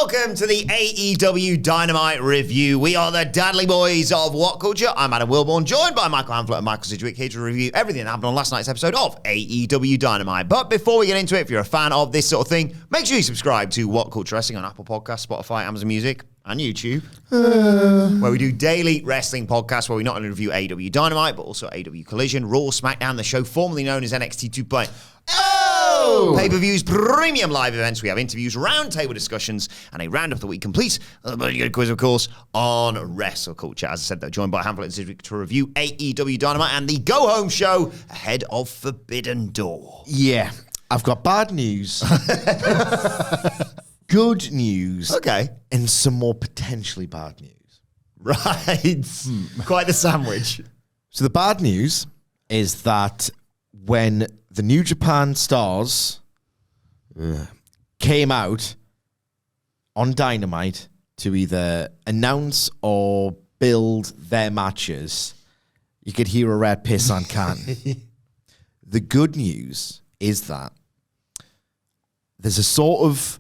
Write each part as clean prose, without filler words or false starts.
Welcome to the AEW Dynamite review. We are the Dadley Boyz of WhatCulture. I'm Adam Wilborn, joined by Michael Hamflett and Michael Sidgwick, here to review everything that happened on last night's episode of AEW Dynamite. But before we get into it, if you're a fan of this sort of thing, make sure you subscribe to WhatCulture Wrestling on Apple Podcasts, Spotify, Amazon Music, and YouTube, where we do daily wrestling podcasts where we not only review AEW Dynamite, but also AEW Collision, Raw, SmackDown, the show formerly known as NXT 2.0. Pay-per-views, premium live events. We have interviews, roundtable discussions, and a roundup that we complete. A very good quiz, of course, on WrestleCulture. As I said, though, joined by Hamflett and Sidgwick to review AEW Dynamite and the go-home show ahead of Forbidden Door. Yeah, I've got bad news, good news, okay, and some more potentially bad news. Right. Quite the sandwich. So the bad news is that when the New Japan Stars came out on Dynamite to either announce or build their matches, you could hear a red piss on can. The good news is that there's a sort of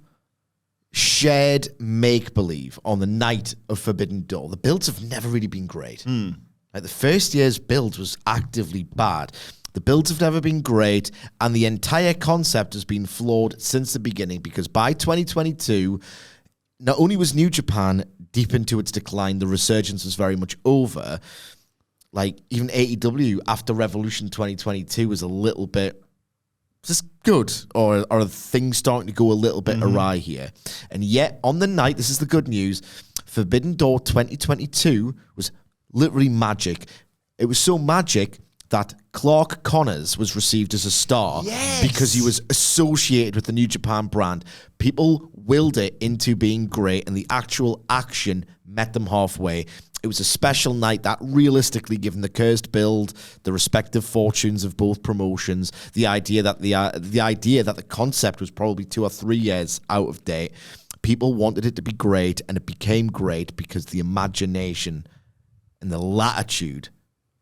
shared make-believe on the night of Forbidden Door. The builds have never really been great. Like the first year's build was actively bad. The builds have never been great, and the entire concept has been flawed since the beginning, because by 2022, not only was New Japan deep into its decline, the resurgence was very much over. Like, even AEW after Revolution 2022 was a little bit just good, or are things starting to go a little bit awry here? And yet, on the night, this is the good news, Forbidden Door 2022 was literally magic. It was so magic that Clark Connors was received as a star because he was associated with the New Japan brand. People willed it into being great, and the actual action met them halfway. It was a special night that realistically, given the cursed build, the respective fortunes of both promotions, the idea that the concept was probably 2 or 3 years out of date, people wanted it to be great, and it became great because the imagination and the latitude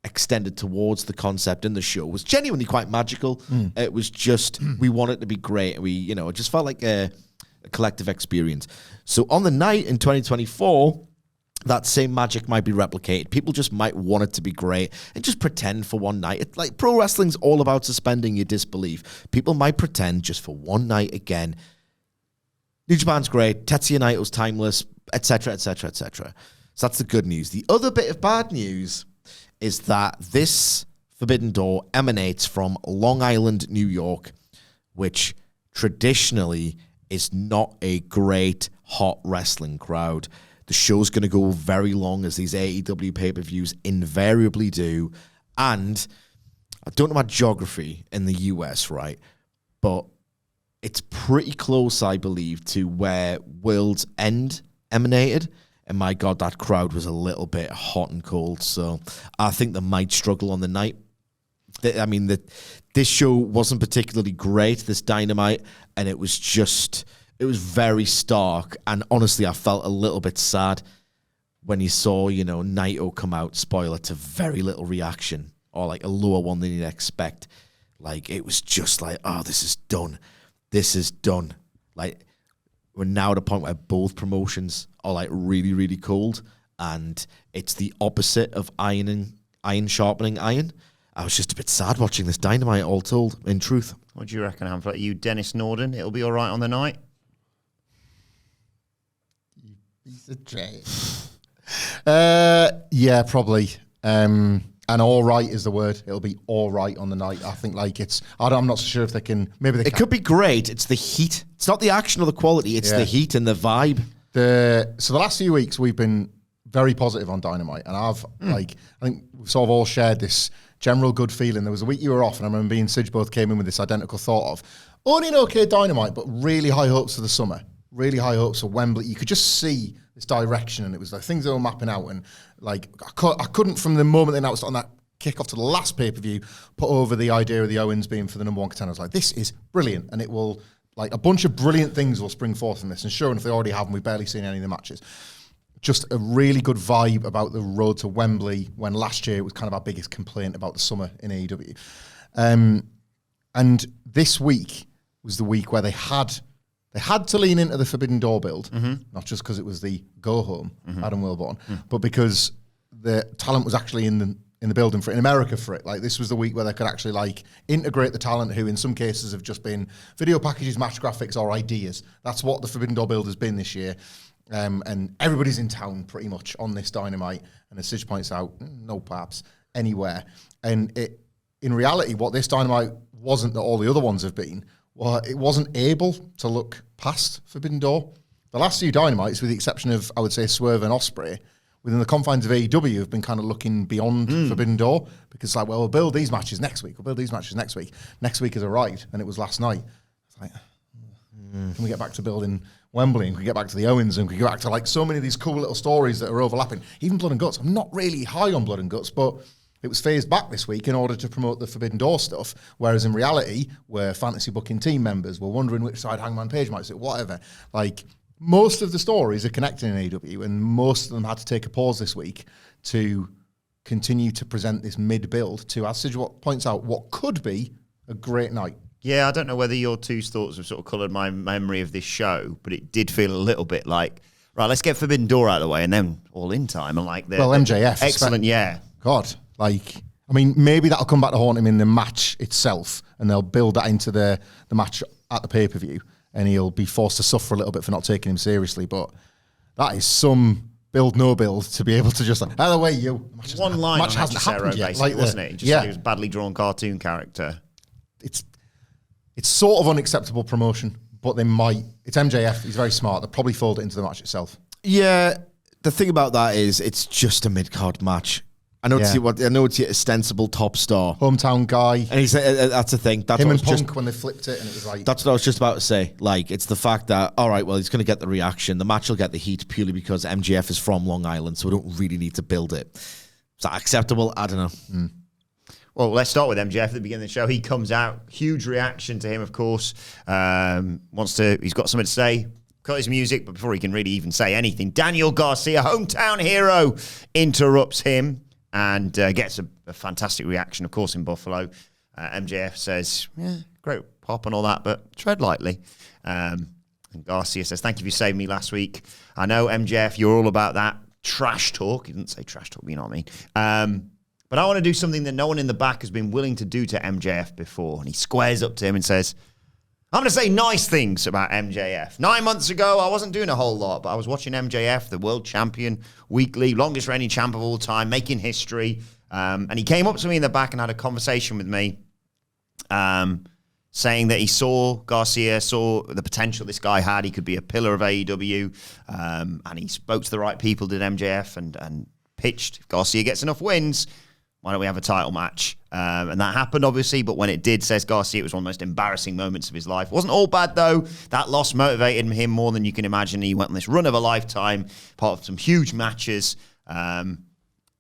extended towards the concept in the show was genuinely quite magical. It was just, we want it to be great. We, it just felt like a collective experience. So on the night in 2024, that same magic might be replicated. People just might want it to be great and just pretend for one night. It's like pro wrestling's all about suspending your disbelief. People might pretend just for one night again. New Japan's great. Tetsuya Naito's timeless, etc., etc., etc. So that's the good news. The other bit of bad news is that this Forbidden Door emanates from Long Island, New York, which traditionally is not a great hot wrestling crowd. The show's going to go very long, as these AEW pay-per-views invariably do. And I don't know about geography in the US, right? But it's pretty close, I believe, to where World's End emanated. And my God, that crowd was a little bit hot and cold. So I think they might struggle on the night. This show wasn't particularly great, this Dynamite. And it was very stark. And honestly, I felt a little bit sad when you saw, Naito come out, spoiler, to very little reaction, or like a lower one than you'd expect. Like, it was just like, oh, this is done. This is done. Like, we're now at a point where both promotions are like really, really cold, and it's the opposite of iron sharpening iron. I was just a bit sad watching this Dynamite, all told, in truth. What do you reckon, Hamflett? Are you Dennis Norden? It'll be all right on the night? He's a J. Yeah, probably. And all right is the word. It'll be all right on the night. I think I'm not so sure if they can. Maybe they can. It could be great. It's the heat. It's not the action or the quality. It's the heat and the vibe. So the last few weeks we've been very positive on Dynamite, and I think we've sort of all shared this general good feeling. There was a week you were off, and I remember me and Sidge both came in with this identical thought of only an okay Dynamite, but really high hopes for the summer. Really high hopes for Wembley. You could just see this direction, and it was like things that were mapping out, and like I couldn't, from the moment they announced on that kickoff to the last pay-per-view, put over the idea of the Owens being for the number one contender. I was like, this is brilliant, and it will, like, a bunch of brilliant things will spring forth from this, and sure enough, they already have, and we've barely seen any of the matches. Just a really good vibe about the road to Wembley, when last year it was kind of our biggest complaint about the summer in AEW. And this week was the week where they had They had to lean into the Forbidden Door build, not just because it was the go home, Adam Wilborn, but because the talent was actually in the building for it, in America for it. Like, this was the week where they could actually like integrate the talent who in some cases have just been video packages, match graphics, or ideas. That's what the Forbidden Door build has been this year. And everybody's in town pretty much on this Dynamite. And as Sige points out, no perhaps anywhere. And in reality, what this Dynamite wasn't that all the other ones have been, well, it wasn't able to look past Forbidden Door. The last few Dynamites, with the exception of, I would say, Swerve and Ospreay, within the confines of AEW, have been kind of looking beyond Forbidden Door, because like, well, we'll build these matches next week. We'll build these matches next week. Next week has arrived, and it was last night. It's like, can we get back to building Wembley, and can we get back to the Owens, and can we get back to like so many of these cool little stories that are overlapping? Even Blood and Guts. I'm not really high on Blood and Guts, but it was phased back this week in order to promote the Forbidden Door stuff, whereas in reality, we're fantasy booking team members. We're wondering which side Hangman Page might sit, whatever. Like, most of the stories are connected in AEW, and most of them had to take a pause this week to continue to present this mid-build to, as Sige points out, what could be a great night. Yeah, I don't know whether your two thoughts have sort of coloured my memory of this show, but it did feel a little bit like, right, let's get Forbidden Door out of the way, and then All In time. And like, MJF. Excellent, yeah. God, like, I mean, maybe that'll come back to haunt him in the match itself, and they'll build that into the match at the pay-per-view, and he'll be forced to suffer a little bit for not taking him seriously. But that is some build, no build to be able to just like, out of the way, you. One line match on hasn't happened Hechicero, yet, basically, like wasn't it? Just yeah. He was a badly drawn cartoon character. It's sort of unacceptable promotion, but they might. It's MJF. He's very smart. They'll probably fold it into the match itself. Yeah, the thing about that is it's just a mid-card match. I know it's your ostensible top star, hometown guy, and he's that's the thing. That's him and Punk when they flipped it, and it was like, that's what I was just about to say. Like, it's the fact that, all right, well, he's going to get the reaction. The match will get the heat purely because MJF is from Long Island, so we don't really need to build it. Is that acceptable? I don't know. Well, let's start with MJF at the beginning of the show. He comes out, huge reaction to him, of course. He's got something to say. Cut his music, but before he can really even say anything, Daniel Garcia, hometown hero, interrupts him and gets a fantastic reaction, of course, in Buffalo. MJF says, yeah, great pop and all that, but tread lightly. And Garcia says, thank you for saving me last week. I know, MJF, you're all about that trash talk. He didn't say trash talk, but you know what I mean. But I want to do something that no one in the back has been willing to do to MJF before. And he squares up to him and says, I'm going to say nice things about MJF. 9 months ago, I wasn't doing a whole lot, but I was watching MJF, the world champion, weekly, longest reigning champ of all time, making history. And he came up to me in the back and had a conversation with me, saying that he saw the potential this guy had. He could be a pillar of AEW. And he spoke to the right people, did MJF, and pitched, if Garcia gets enough wins, why don't we have a title match? And that happened, obviously, but when it did, says Garcia, it was one of the most embarrassing moments of his life. It wasn't all bad, though. That loss motivated him more than you can imagine. He went on this run of a lifetime, part of some huge matches, and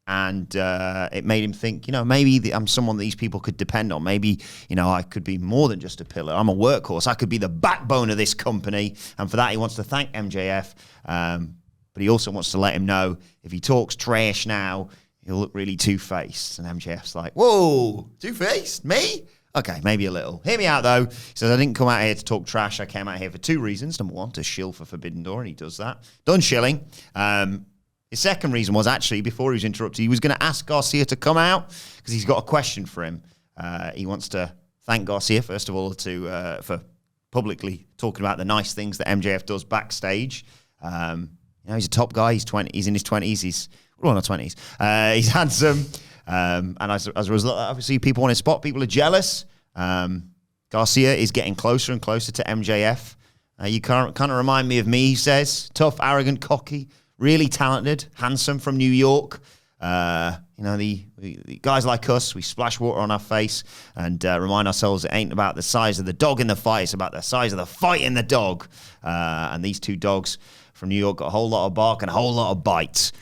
it made him think, maybe I'm someone that these people could depend on. Maybe, I could be more than just a pillar. I'm a workhorse. I could be the backbone of this company, and for that, he wants to thank MJF, but he also wants to let him know if he talks trash now, he'll look really two-faced. And MJF's like, whoa, two-faced? Me? Okay, maybe a little. Hear me out, though. He says, I didn't come out here to talk trash. I came out here for two reasons. Number one, to shill for Forbidden Door, and he does that. Done shilling. His second reason was actually, before he was interrupted, he was going to ask Garcia to come out because he's got a question for him. He wants to thank Garcia, first of all, for publicly talking about the nice things that MJF does backstage. He's a top guy. He's in his 20s. He's not 20s. He's handsome. And as a result, obviously, people want to spot. People are jealous. Garcia is getting closer and closer to MJF. You kind of remind me of me, he says. Tough, arrogant, cocky, really talented, handsome from New York. The guys like us, we splash water on our face and remind ourselves it ain't about the size of the dog in the fight. It's about the size of the fight in the dog. And these two dogs from New York got a whole lot of bark and a whole lot of bites.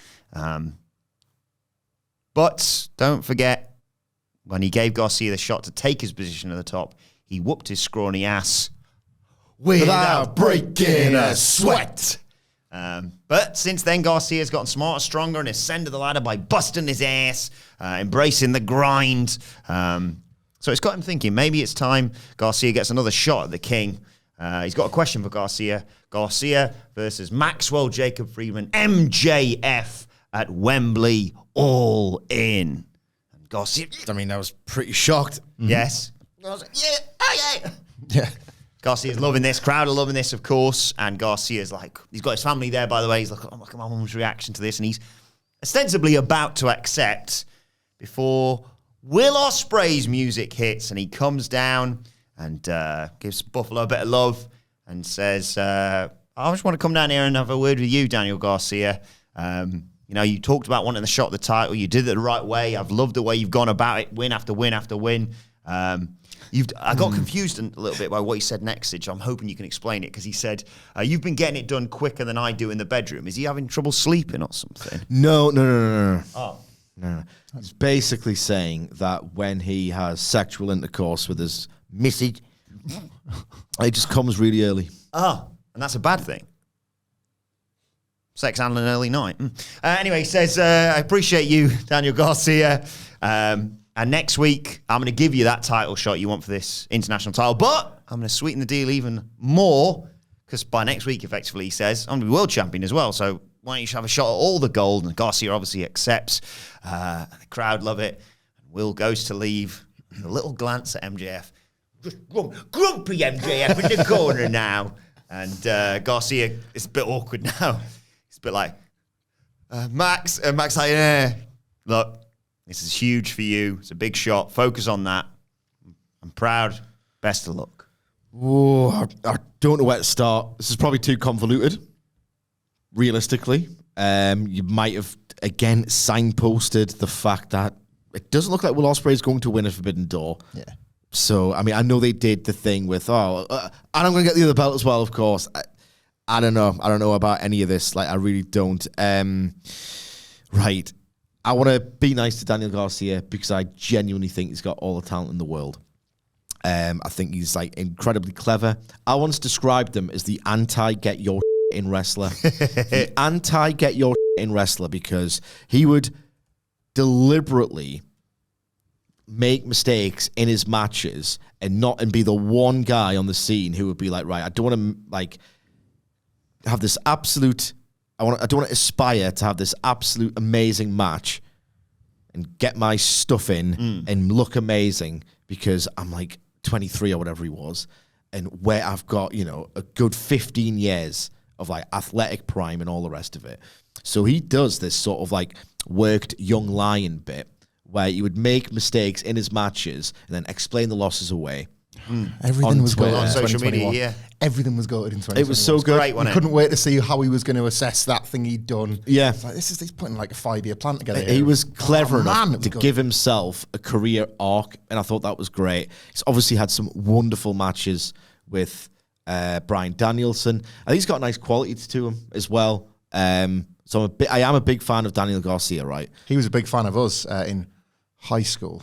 But don't forget, when he gave Garcia the shot to take his position at the top, he whooped his scrawny ass without breaking a sweat. But since then, Garcia's gotten smarter, stronger, and ascended the ladder by busting his ass, embracing the grind. So it's got him thinking, maybe it's time Garcia gets another shot at the king. He's got a question for Garcia. Garcia versus Maxwell Jacob Friedman, MJF at Wembley, all in. And Garcia, I mean, I was pretty shocked. yes. I was like, yeah. Yeah. Garcia's loving this. Crowd are loving this, of course. And Garcia's like, he's got his family there, by the way. He's like, oh, look at my mum's reaction to this. And he's ostensibly about to accept before Will Ospreay's music hits. And he comes down and gives Buffalo a bit of love and says, I just want to come down here and have a word with you, Daniel Garcia. You talked about wanting the shot at the title. You did it the right way. I've loved the way you've gone about it, win after win after win. I got confused a little bit by what he said next, Sid. I'm hoping you can explain it, because he said, you've been getting it done quicker than I do in the bedroom. Is he having trouble sleeping or something? No. Oh. No. He's basically saying that when he has sexual intercourse with his missy, it just comes really early. Oh, and that's a bad thing. Sex and an early night. Anyway, he says, I appreciate you, Daniel Garcia. And next week, I'm going to give you that title shot you want for this international title. But I'm going to sweeten the deal even more, because by next week, effectively, he says, I'm going to be world champion as well. So why don't you have a shot at all the gold? And Garcia obviously accepts. The crowd love it. Will goes to leave. A little glance at MJF. Just grumpy MJF in the corner now. And Garcia is a bit awkward now. It's a bit like, Max, like, yeah. Look, this is huge for you. It's a big shot. Focus on that. I'm proud. Best of luck. Oh, I don't know where to start. This is probably too convoluted, realistically. You might have, again, signposted the fact that it doesn't look like Will Ospreay is going to win a Forbidden Door. Yeah. So, I mean, I know they did the thing with, and I'm going to get the other belt as well, of course. I don't know. I don't know about any of this. Like, I really don't. Right. I want to be nice to Daniel Garcia because I genuinely think he's got all the talent in the world. I think he's like incredibly clever. I once described him as the anti-get your in wrestler. The anti-get your in wrestler, because he would deliberately make mistakes in his matches and be the one guy on the scene who would be like, right, I don't want to like have this absolute. I don't want to aspire to have this absolute amazing match and get my stuff in and look amazing because I'm like 23 or whatever he was, and where I've got, a good 15 years of like athletic prime and all the rest of it. So he does this sort of like worked young lion bit where he would make mistakes in his matches and then explain the losses away. Everything was Twitter. goated in On social 2021. media, yeah. Everything was goated in 2021. It was so good. Great, We wasn't it? couldn't wait to see how he was going to assess that thing he'd done. Yeah. It's like, he's putting like a 5-year plan together. He here. was clever enough it was to good. give himself a career arc, and I thought that was great. He's obviously had some wonderful matches with Bryan Danielson. I think he's got a nice quality to him as well. So I am a big fan of Daniel Garcia, right? He was a big fan of us in high school.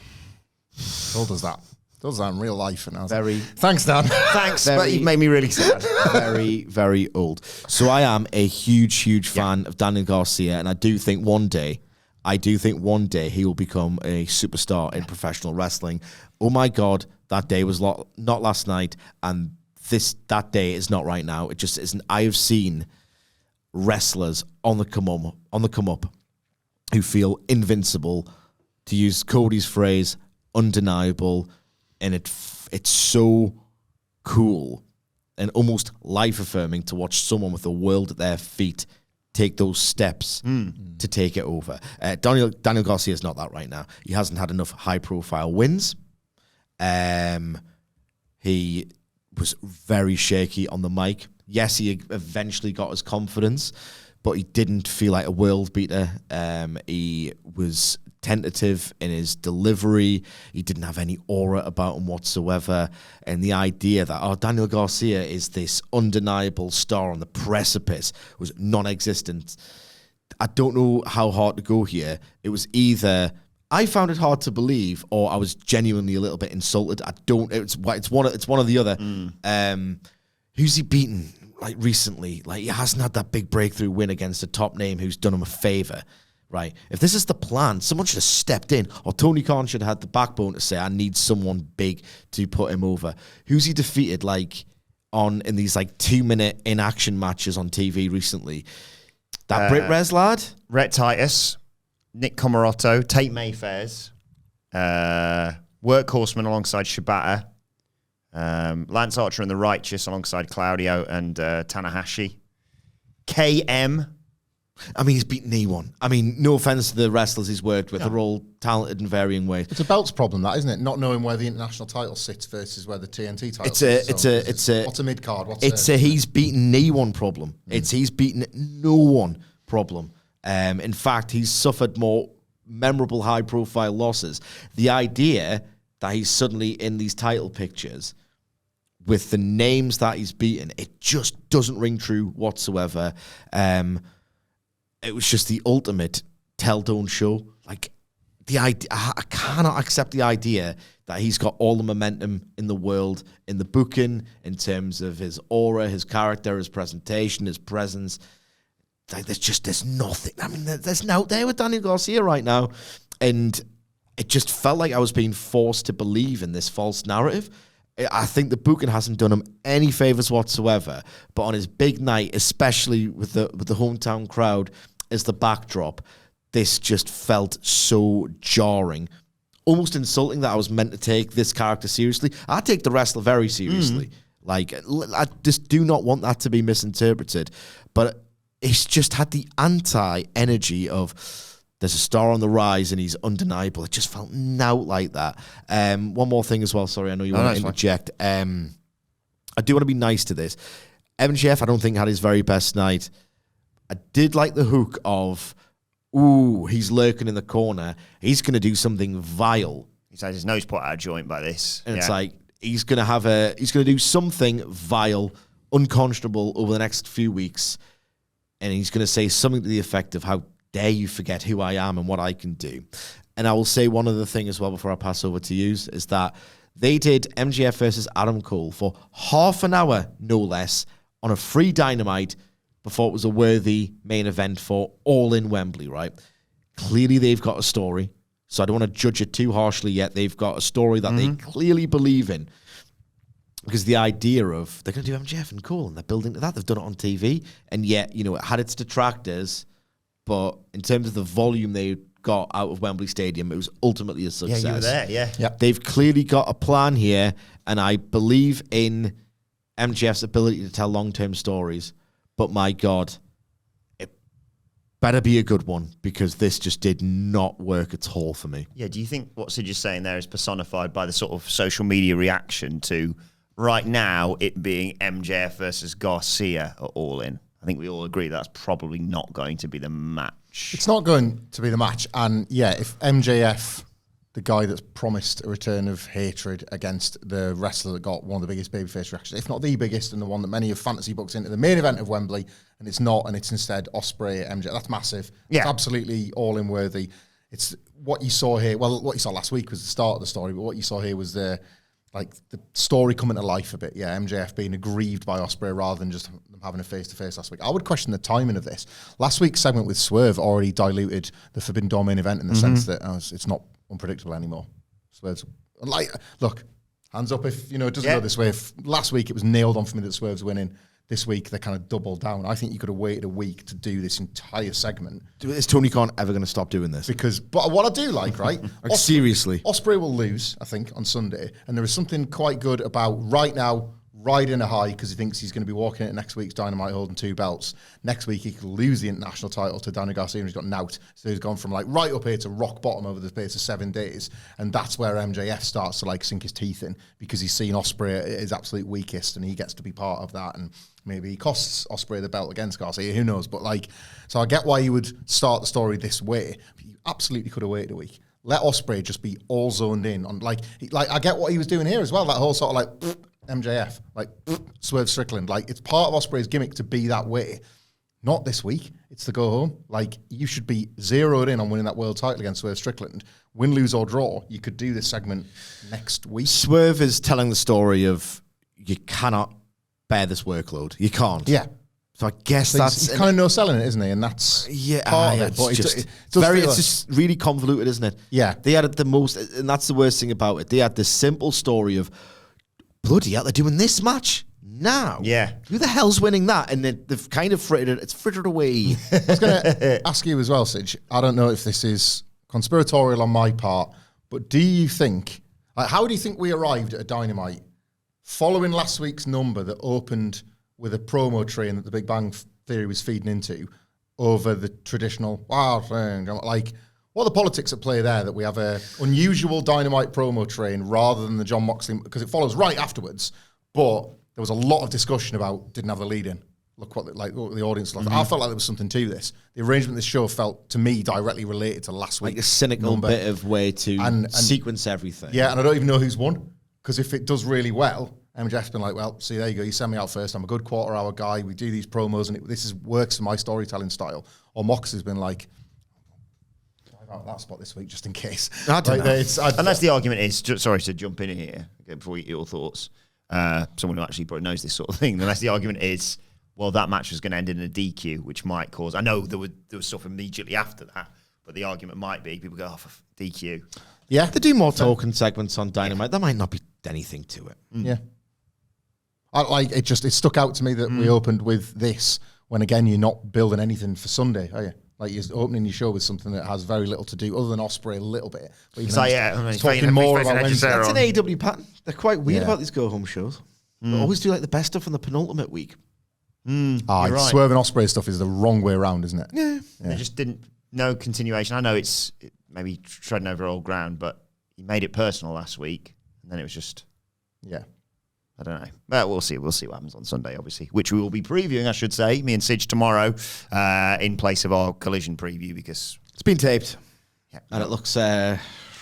Told us that. Does that in real life, and I was Very- like, thanks, Dan. Thanks, but you've made me really sad. Very, very old. So I am a huge fan of Daniel Garcia, and I do think one day he will become a superstar in professional wrestling. Oh my God, that day was not last night, and that day is not right now. It just isn't. I have seen wrestlers on the come up who feel invincible, to use Cody's phrase, undeniable. And it's so cool and almost life-affirming to watch someone with the world at their feet take those steps to take it over. Daniel Garcia is not that right now. He hasn't had enough high-profile wins. He was very shaky on the mic. Yes, he eventually got his confidence, but he didn't feel like a world beater. He was tentative in his delivery. He didn't have any aura about him whatsoever. And the idea that, Daniel Garcia is this undeniable star on the precipice was non-existent. I don't know how hard to go here. It was either I found it hard to believe or I was genuinely a little bit insulted. It's one or the other. Who's he beaten like recently? Like, he hasn't had that big breakthrough win against a top name who's done him a favor. Right. If this is the plan, someone should have stepped in, or Tony Khan should have had the backbone to say, I need someone big to put him over. Who's he defeated? Like, in these like 2-minute in-action matches on TV recently. That Brit Res lad? Rhett Titus, Nick Comoroto, Tate Mayfairs, Workhorseman alongside Shibata, Lance Archer and the Righteous alongside Claudio and Tanahashi, KM. I mean, he's beaten anyone. I mean, no offense to the wrestlers he's worked with. They're all talented in varying ways. It's a belts problem, that, isn't it? Not knowing where the international title sits versus where the TNT title It's a what's a mid card? It's a he's beaten no one problem. It's he's beaten no one problem. In fact, he's suffered more memorable high profile losses. The idea that he's suddenly in these title pictures with the names that he's beaten, it just doesn't ring true whatsoever. It was just the ultimate tell don't show. Like, the idea, I cannot accept the idea that he's got all the momentum in the world in the booking, in terms of his aura, his character, his presentation, his presence. Like, there's nothing. I mean, there's no out there with Daniel Garcia right now, and it just felt like I was being forced to believe in this false narrative. I think the booking hasn't done him any favors whatsoever. But on his big night, especially with the hometown crowd as the backdrop, this just felt so jarring, almost insulting that I was meant to take this character seriously. I take the wrestler very seriously. Like, I just do not want that to be misinterpreted. But it's just had the anti-energy of there's a star on the rise and he's undeniable. It just felt out like that. One more thing as well. Sorry, I know you want to interject. I do want to be nice to this. MJF, I don't think, had his very best night. I did like the hook of, ooh, he's lurking in the corner. He's going to do something vile. He's had his nose put out of joint by this. And it's like, he's going to do something vile, unconscionable over the next few weeks. And he's going to say something to the effect of, how dare you forget who I am and what I can do. And I will say one other thing as well before I pass over to you, is that they did MJF versus Adam Cole for half an hour, no less, on a free Dynamite before it was a worthy main event for All in Wembley, right? Clearly they've got a story, so I don't want to judge it too harshly yet. They've got a story that they clearly believe in. Because the idea of they're going to do MJF and Cole and they're building to that, they've done it on TV, and yet, you know, it had its detractors, but in terms of the volume they got out of Wembley Stadium, it was ultimately a success. Yeah, you were there, yeah. They've clearly got a plan here, and I believe in MJF's ability to tell long-term stories, but my God, it better be a good one, because this just did not work at all for me. Yeah, do you think what Sid is saying there is personified by the sort of social media reaction to right now it being MJF versus Garcia at All In? I think we all agree that's probably not going to be the match. It's not going to be the match. And yeah, if MJF, the guy that's promised a return of hatred against the wrestler that got one of the biggest babyface reactions, if not the biggest, and the one that many have fantasy booked into the main event of Wembley, and it's not, and it's instead Ospreay, MJF, that's massive. Yeah. It's absolutely All In worthy. It's what you saw here. Well, what you saw last week was the start of the story, but what you saw here was the story coming to life a bit. Yeah, MJF being aggrieved by Ospreay rather than just them having a face-to-face last week. I would question the timing of this. Last week's segment with Swerve already diluted the Forbidden Door main event in the sense that it's not unpredictable anymore. Swerve's look, hands up if it doesn't go this way. If last week it was nailed on for me that Swerve's winning. This week they kind of doubled down. I think you could have waited a week to do this entire segment. Is Tony Khan ever going to stop doing this? But what I do like, right? Seriously. Ospreay will lose, I think, on Sunday. And there is something quite good about right now riding a high because he thinks he's going to be walking into next week's Dynamite holding 2 belts. Next week he could lose the international title to Daniel Garcia and he's got knout. So he's gone from right up here to rock bottom over the space of 7 days. And that's where MJF starts to sink his teeth in because he's seen Ospreay at his absolute weakest and he gets to be part of that. And maybe he costs Ospreay the belt against Garcia, who knows? But so I get why you would start the story this way. But you absolutely could have waited a week. Let Ospreay just be all zoned in on I get what he was doing here as well. That whole sort of MJF, Swerve Strickland. It's part of Ospreay's gimmick to be that way. Not this week. It's the go home. You should be zeroed in on winning that world title against Swerve Strickland. Win, lose, or draw. You could do this segment next week. Swerve is telling the story of you cannot bear this workload. You can't. Yeah. So I guess that's... He's kind of no-selling it, isn't he? And that's part of it. But it's just really convoluted, isn't it? Yeah. They had the most... And that's the worst thing about it. They had this simple story of, bloody hell, they're doing this match now. Yeah. Who the hell's winning that? And they've kind of frittered it. It's frittered away. I was going to ask you as well, Sidge. I don't know if this is conspiratorial on my part, but do you think, how do you think we arrived at a Dynamite following last week's number that opened with a promo train that the Big Bang Theory was feeding into over the traditional wild thing? Like, what are the politics at play there that we have a unusual Dynamite promo train rather than the John Moxley, because it follows right afterwards, but there was a lot of discussion about didn't have the lead in. Look what the audience loved. I felt like there was something to this. The arrangement of this show felt, to me, directly related to last week. Like a cynical bit of way to and sequence everything. Yeah, and I don't even know who's won, because if it does really well, MJF's been like, well, see, there you go. You send me out first. I'm a good quarter-hour guy. We do these promos, and this works for my storytelling style. Or Moxley's been like, out that spot this week just in case. I don't know. Unless the argument is, sorry to jump in here before you get your thoughts, someone who actually probably knows this sort of thing, unless the argument is, well, that match was going to end in a DQ, which might cause, I know there was stuff immediately after that, but the argument might be, people go, oh, for DQ. Yeah. They do more talking segments on Dynamite. There might not be anything to it. Yeah. It stuck out to me that we opened with this, when again, you're not building anything for Sunday, are you? Like, you're opening your show with something that has very little to do, other than Ospreay a little bit. But even talking more about Wednesday. That's an AEW pattern. They're quite weird about these go-home shows. They always do like the best stuff on the penultimate week. You're right. Swerve and Ospreay stuff is the wrong way around, isn't it? Yeah. They just no continuation. I know it's maybe treading over old ground, but he made it personal last week, and then it was just, I don't know. Well, we'll see. We'll see what happens on Sunday, obviously, which we will be previewing, I should say, me and Sidge tomorrow, in place of our Collision preview, because it's been taped. Yeah. And it looks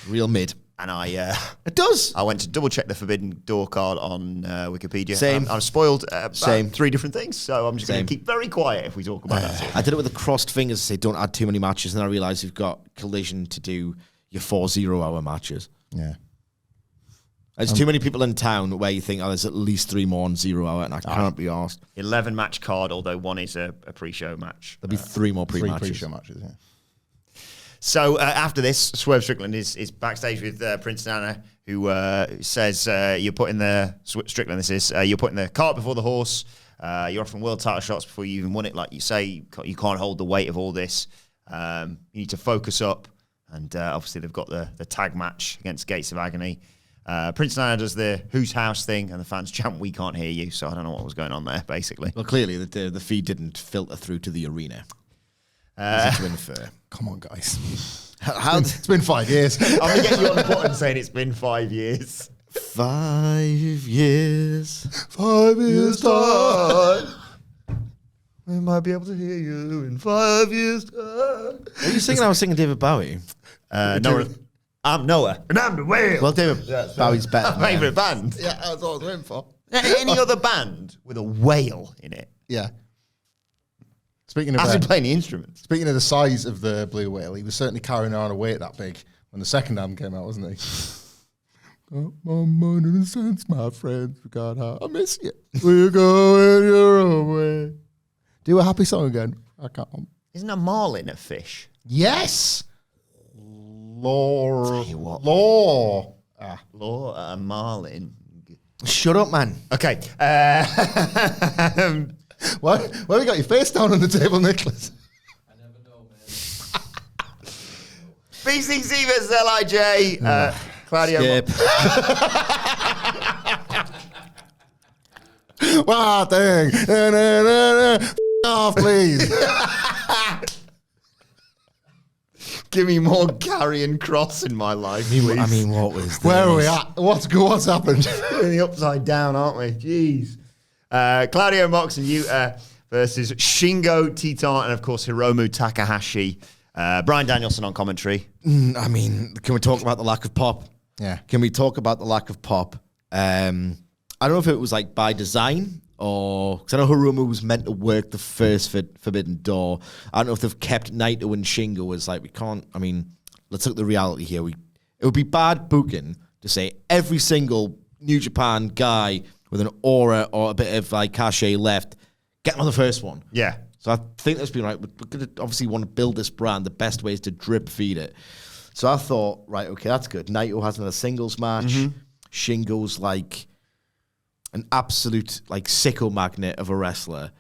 real mid. And it does. I went to double check the Forbidden Door card on Wikipedia. Same. I've spoiled Same. 3 different things, so I'm just going to keep very quiet if we talk about that. I did it with the crossed fingers to say don't add too many matches, and then I realised you've got Collision to do your 4 0-hour matches. Yeah. There's too many people in town where you think, there's at least 3 more on 0 hour, and I can't be asked. 11 match card, although one is a pre-show match. There'll be 3 more pre-matches. 3 pre-show matches, yeah. So after this, Swerve Strickland is backstage with Prince Nana, who says you're putting the you're putting the cart before the horse. You're offering world title shots before you even won it. Like you say, you can't hold the weight of all this. You need to focus up. And obviously they've got the tag match against Gates of Agony. Prince Nana does the Whose House thing, and the fans chant, "We can't hear you." So I don't know what was going on there, basically. Well, clearly the feed didn't filter through to the arena. To infer. Come on, guys. It's been 5 years. I'm going to get you on the button saying it's been 5 years. 5 years. 5 years time. We might be able to hear you in 5 years time. What are you singing? I was singing David Bowie. Noah. I'm Noah. And I'm the whale. Well, David Bowie's better. My favourite band. Yeah, that's what I was waiting for. Any other band with a whale in it? Yeah. Speaking of Hasn't playing the instruments. Speaking of the size of the blue whale, he was certainly carrying around a weight that big when the second album came out, wasn't he? Got my money in a sense, my friends. We got how I miss you. We're going your own way. Do a happy song again. I can't. Isn't a marlin a fish? Yes. Law. Law, a marlin. Shut up, man. Okay. Why have you got your face down on the table, Nicholas? I never know, man. BCC versus LIJ. Claudio. Skip. Wow, dang. Off, please. Give me more Carrion Cross in my life, please. I mean, what was this? Where are we at? What's happened? We're in the upside down, aren't we? Jeez. Claudio Mox and Yuta versus Shingo, Titan, and of course Hiromu Takahashi. Bryan Danielson on commentary. I mean, can we talk about the lack of pop? Yeah. Can we talk about the lack of pop? I don't know if it was like by design or because I know Hiromu was meant to work the first Forbidden Door. I don't know if they've kept Naito and Shingo as like we can't. I mean, let's look at the reality here. It would be bad booking to say every single New Japan guy with an aura or a bit of like cachet left, get them on the first one. Yeah. So I think that's been right. We're going to obviously want to build this brand. The best way is to drip feed it. So I thought, right, okay, that's good. Naito hasn't had a singles match. Shingo's like, an absolute like sicko magnet of a wrestler.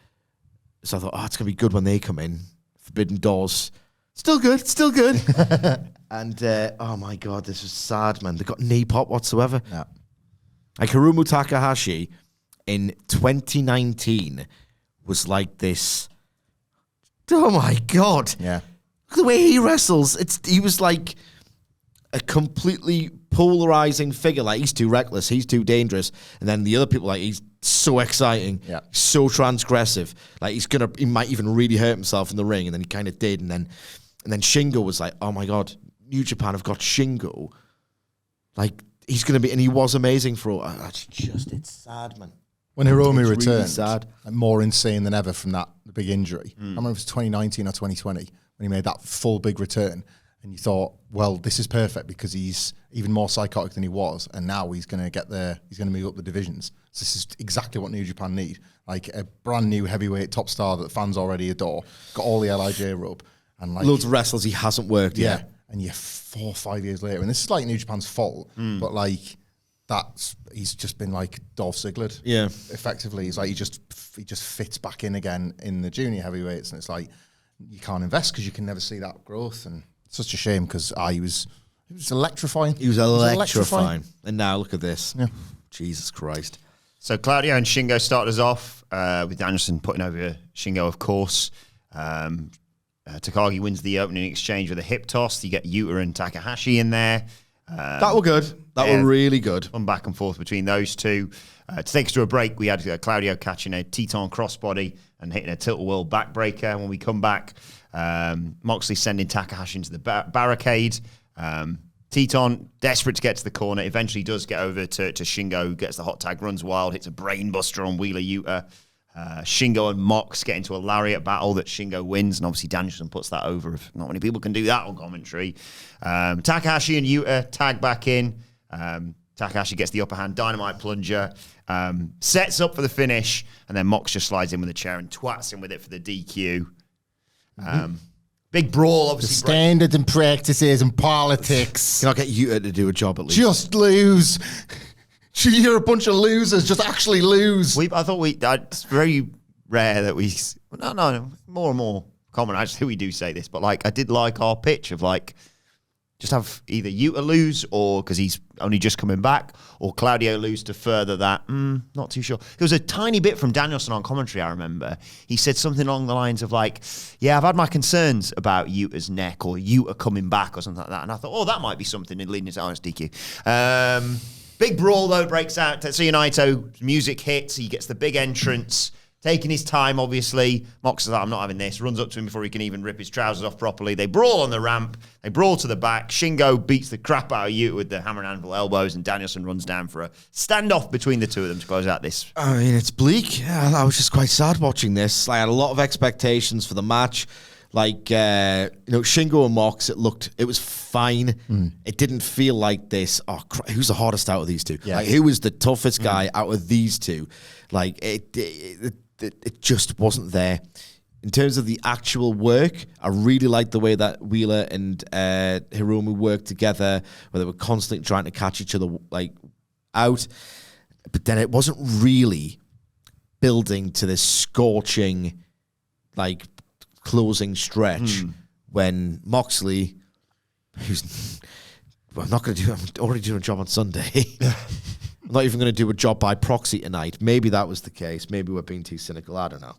So I thought, it's going to be good when they come in. Forbidden Doors. Still good. And, oh my God, this was sad, man. They got knee pop whatsoever. Yeah. Like Hiromu Takahashi in 2019 was like this. Oh my God. Yeah. Look at the way he wrestles. He was like a completely polarizing figure. Like, he's too reckless. He's too dangerous. And then the other people, like, he's so exciting. Yeah. So transgressive. Like, he might even really hurt himself in the ring. And then he kind of did. And then Shingo was like, oh my God, New Japan have got Shingo. Like, he's going to be, and he was amazing for all. It's sad, man. When Hiromu It's returned, really sad. like, more insane than ever from that big injury. I remember it was 2019 or 2020 when he made that full big return. And you thought, well, this is perfect because he's even more psychotic than he was. And now he's going to get there. He's going to move up the divisions. So this is exactly what New Japan need. Like a brand new heavyweight top star that fans already adore. Got all the LIJ rub. And like Loads of wrestlers he hasn't worked yet. Yeah. And you're 4 or 5 years later. And this is like New Japan's fault. But like, he's just been like Dolph Ziggler. Yeah. Effectively. He's like, he just fits back in again in the junior heavyweights. And it's like, you can't invest because you can never see that growth. And it's such a shame because he was electrifying. He was electrifying. And now look at this. Yeah. Jesus Christ. So Claudio and Shingo started us off with Danielson putting over Shingo, of course. Takagi wins the opening exchange with a hip toss. You get Yuta and Takahashi in there. That were good. That were really good. Fun back and forth between those two. To take us to a break, we had Claudio catching a Teton crossbody and hitting a tilt-a-whirl backbreaker. When we come back, Moxley sending Takahashi into the barricade. Teton, desperate to get to the corner, eventually does get over to Shingo, who gets the hot tag, runs wild, hits a brainbuster on Wheeler Yuta. Shingo and Mox get into a lariat battle that Shingo wins, and obviously Danielson puts that over. If not many people can do that on commentary. Takahashi and Yuta tag back in. Takahashi gets the upper hand, dynamite plunger, sets up for the finish, and then Mox just slides in with a chair and twats him with it for the DQ. Big brawl, obviously. The standards and practices and politics. Can I get Yuta to do a job at least? Just lose. You're a bunch of losers. Just actually lose. It's very rare that we. No, more and more common. Actually, we do say this, but like I did like our pitch of like just have either Yuta lose or because he's only just coming back, or Claudio lose to further that. Not too sure. There was a tiny bit from Danielson on commentary. I remember he said something along the lines of like, "Yeah, I've had my concerns about Yuta's neck or Yuta coming back or something like that," and I thought, "Oh, that might be something leading into DQ." Big brawl, though, breaks out. Tetsuya Naito, music hits. He gets the big entrance, taking his time, obviously. Mox says, I'm not having this. Runs up to him before he can even rip his trousers off properly. They brawl on the ramp. They brawl to the back. Shingo beats the crap out of Yuta with the hammer and anvil elbows, and Danielson runs down for a standoff between the two of them to close out this. I mean, it's bleak. Yeah, I was just quite sad watching this. I had a lot of expectations for the match. Like, Shingo and Mox, it was fine. It didn't feel like this. Oh, who's the hardest out of these two? Yeah. Like, who was the toughest guy out of these two? Like, it just wasn't there. In terms of the actual work, I really liked the way that Wheeler and Hiromu worked together, where they were constantly trying to catch each other like out. But then it wasn't really building to this scorching, like, closing stretch when Moxley, I'm already doing a job on Sunday. I'm not even going to do a job by proxy tonight. Maybe that was the case. Maybe we're being too cynical. I don't know.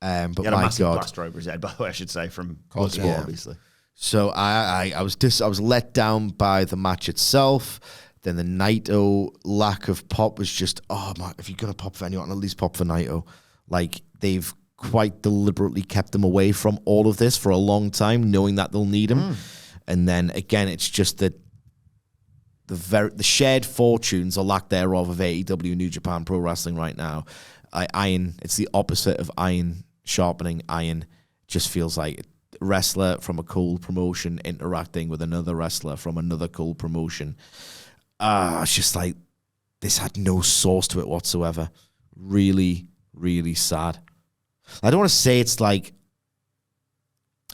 But he had my a massive God, plaster over his head, by the way, I should say, from Bloodsport, obviously. So I was let down by the match itself. Then the Naito lack of pop was just, oh man, if you're going to pop for anyone, at least pop for Naito. Like, they've quite deliberately kept them away from all of this for a long time, knowing that they'll need him. And then again, it's just that the shared fortunes or lack thereof of AEW New Japan Pro Wrestling right now. It's the opposite of iron sharpening iron. Just feels like a wrestler from a cool promotion interacting with another wrestler from another cool promotion. It's just like this had no source to it whatsoever. Really, really sad. I don't want to say it's like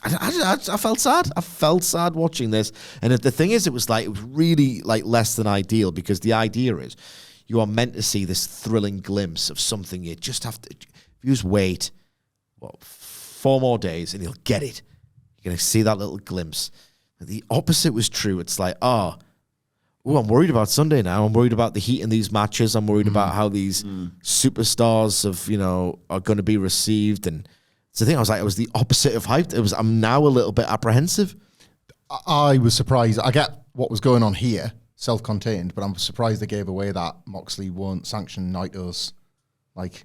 I felt sad. I felt sad watching this, and the thing is, it was really like less than ideal because the idea is you are meant to see this thrilling glimpse of something. You just have to, if you just wait, 4 more days and you'll get it. You're going to see that little glimpse. The opposite was true. It's like, I'm worried about Sunday now. I'm worried about the heat in these matches. I'm worried about how these superstars are going to be received. And it's the thing. I was like, it was the opposite of hyped. I'm now a little bit apprehensive. I was surprised. I get what was going on here, self-contained, but I'm surprised they gave away that Moxley won't sanction Naito's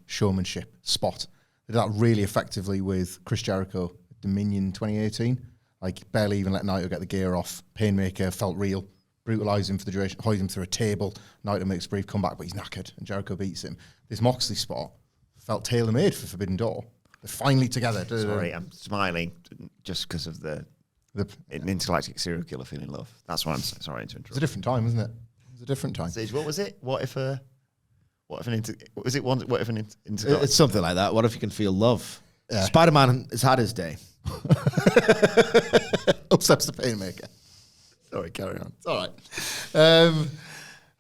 showmanship spot. They did that really effectively with Chris Jericho at Dominion 2018. Barely even let Naito get the gear off. Painmaker felt real. Brutalised him for the duration, hoisted him through a table. Naito makes a brief comeback, but he's knackered, and Jericho beats him. This Moxley spot felt tailor-made for Forbidden Door. They're finally together. Sorry, I'm smiling just because of the intergalactic serial killer feeling love. That's why I'm sorry to interrupt. It's a different time, isn't it? It's a different time. What was it? What if an intergalactic? It's something like that. What if you can feel love? Yeah. Spider-Man has had his day. Upsteps the Painmaker. Sorry, carry on. It's all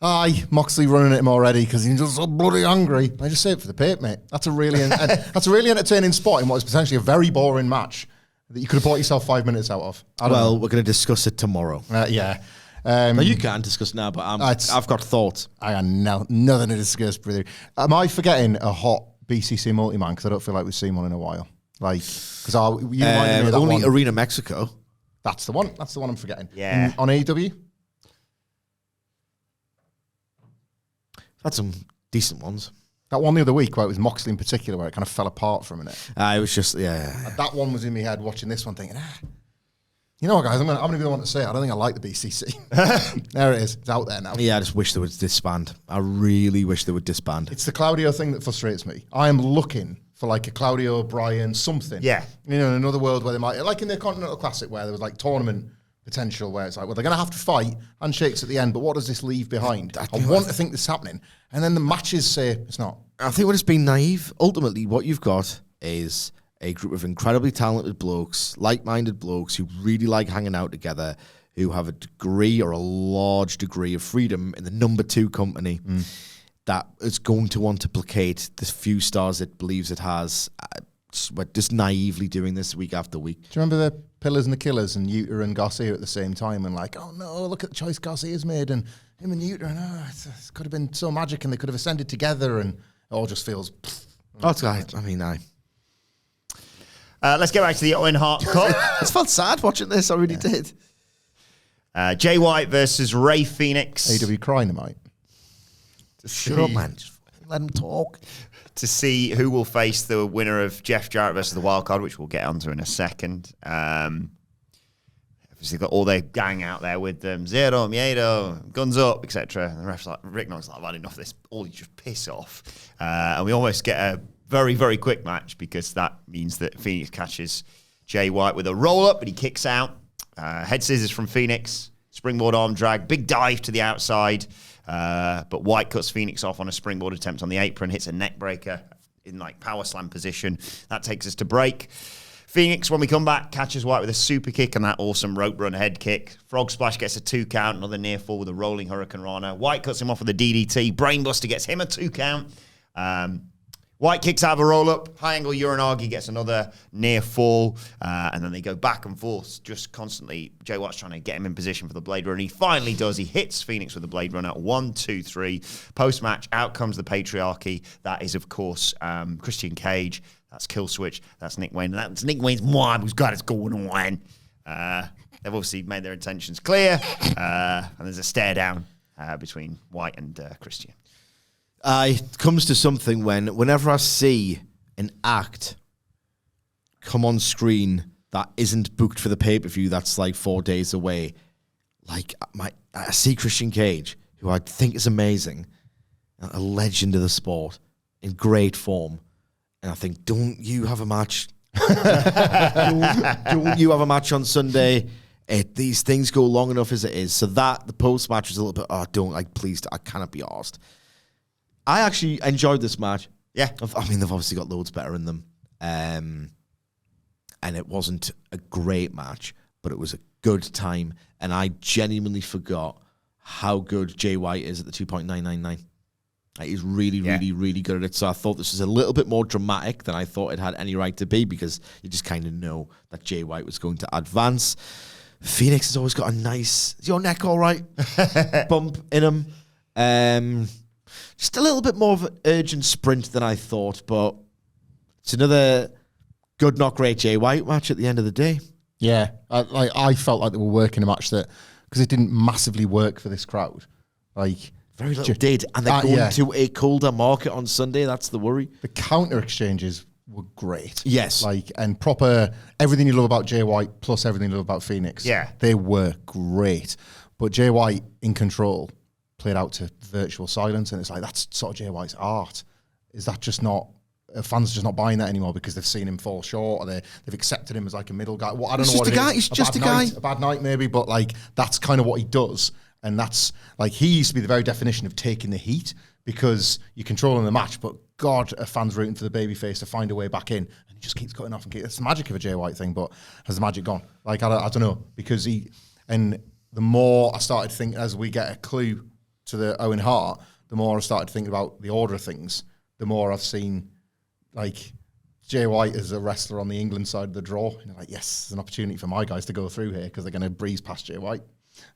right. Moxley running at him already because he's just so bloody angry. I just say it for the pit, mate. That's a really entertaining spot in what is potentially a very boring match that you could have bought yourself 5 minutes out of. We're going to discuss it tomorrow. Yeah. No, you can't discuss now, but I've got thoughts. I got nothing to discuss, brother. Am I forgetting a hot BCC multi-man? Because I don't feel like we've seen one in a while. Because you reminded me of that only one. Arena Mexico. That's the one. That's the one I'm forgetting. Yeah. On AEW? Had some decent ones. That one the other week where it was Moxley in particular, where it kind of fell apart for a minute. It was just, yeah. That one was in my head watching this one thinking, you know what, guys, I'm going to be the one to say it. I don't think I like the BCC. There it is. It's out there now. Yeah, I just wish they would disband. I really wish they would disband. It's the Claudio thing that frustrates me. I am looking for a Claudio O'Brien something. Yeah. In another world where they might, like in the Continental Classic where there was tournament potential where it's they're going to have to fight, handshakes at the end, but what does this leave behind? I want to think this is happening. And then the matches say it's not. I think what has been naive, ultimately what you've got is a group of incredibly talented blokes, like-minded blokes who really like hanging out together, who have a degree or a large degree of freedom in the number 2 company that is going to want to placate the few stars it believes it has. We're just naively doing this week after week. Do you remember the Pillars and the Killers and Yuta and Garcia at the same time and oh no, look at the choice Garcia's made and him and Yuta and it could have been so magic and they could have ascended together and it all just feels... Let's get back to the Owen Hart Cup. I felt sad watching this, I really did. Jay White versus Rey Fenix. AEW Dynamite. Shut up, man. Just let him talk. To see who will face the winner of Jeff Jarrett versus the Wild Card, which we'll get onto in a second. Obviously, got all their gang out there with them. Zero, Miedo, Guns Up, etc. And the ref's Rick Knox I've had enough of this. All you just piss off. And we almost get a very, very quick match because that means that Phoenix catches Jay White with a roll-up, but he kicks out. Head scissors from Phoenix. Springboard arm drag. Big dive to the outside. But White cuts Phoenix off on a springboard attempt on the apron, hits a neck breaker in power slam position. That takes us to break. Phoenix, when we come back, catches White with a super kick and that awesome rope run head kick. Frog Splash gets a 2 count, another near fall with a rolling Hurricane Rana. White cuts him off with a DDT. Brainbuster gets him a 2 count. White kicks out of a roll-up. High angle Uranagi gets another near fall. And then they go back and forth just constantly. Jay White's trying to get him in position for the Blade Runner. He finally does. He hits Phoenix with the Blade Runner. 1, 2, 3. Post-match, out comes the Patriarchy. That is, of course, Christian Cage. That's Killswitch. That's Nick Wayne. That's Nick Wayne's mom who's got it going on. They've obviously made their intentions clear. And there's a stare down between White and Christian. It comes to something whenever I see an act come on screen that isn't booked for the pay-per-view that's 4 days away, I see Christian Cage, who I think is amazing, a legend of the sport, in great form, and I think, don't you have a match? don't you have a match on Sunday? These things go long enough as it is. So that, the post-match was a little bit, please, I cannot be arsed. I actually enjoyed this match. Yeah. I mean, they've obviously got loads better in them. And it wasn't a great match, but it was a good time. And I genuinely forgot how good Jay White is at the 2.999. He's really, really good at it. So I thought this was a little bit more dramatic than I thought it had any right to be, because you just kind of know that Jay White was going to advance. Phoenix has always got a nice, is your neck all right? Bump in him. Just a little bit more of an urgent sprint than I thought, but it's another good, not great Jay White match at the end of the day. Yeah, I felt like they were working a match that, because it didn't massively work for this crowd. Like, very little did, and they're going to a colder market on Sunday. That's the worry. The counter exchanges were great. Yes. Like, and proper, everything you love about Jay White plus everything you love about Phoenix. Yeah. They were great. But Jay White, in control, played out to virtual silence, and it's like, that's sort of Jay White's art. Is that just not, fans are just not buying that anymore because they've seen him fall short, or they've accepted him as like a middle guy? Well, I don't know what it is. He's just a guy. A bad night maybe, but like, that's kind of what he does. And that's, like, he used to be the very definition of taking the heat, because you're controlling the match, but God, a fan's rooting for the babyface to find a way back in, and he just keeps cutting off. It's the magic of a Jay White thing, but has the magic gone? Like, I don't know, because and the more I started thinking, as we get a clue to the Owen Hart, the more I started thinking about the order of things, the more I've seen, like, Jay White as a wrestler on the England side of the draw. And like, yes, there's an opportunity for my guys to go through here, because they're going to breeze past Jay White.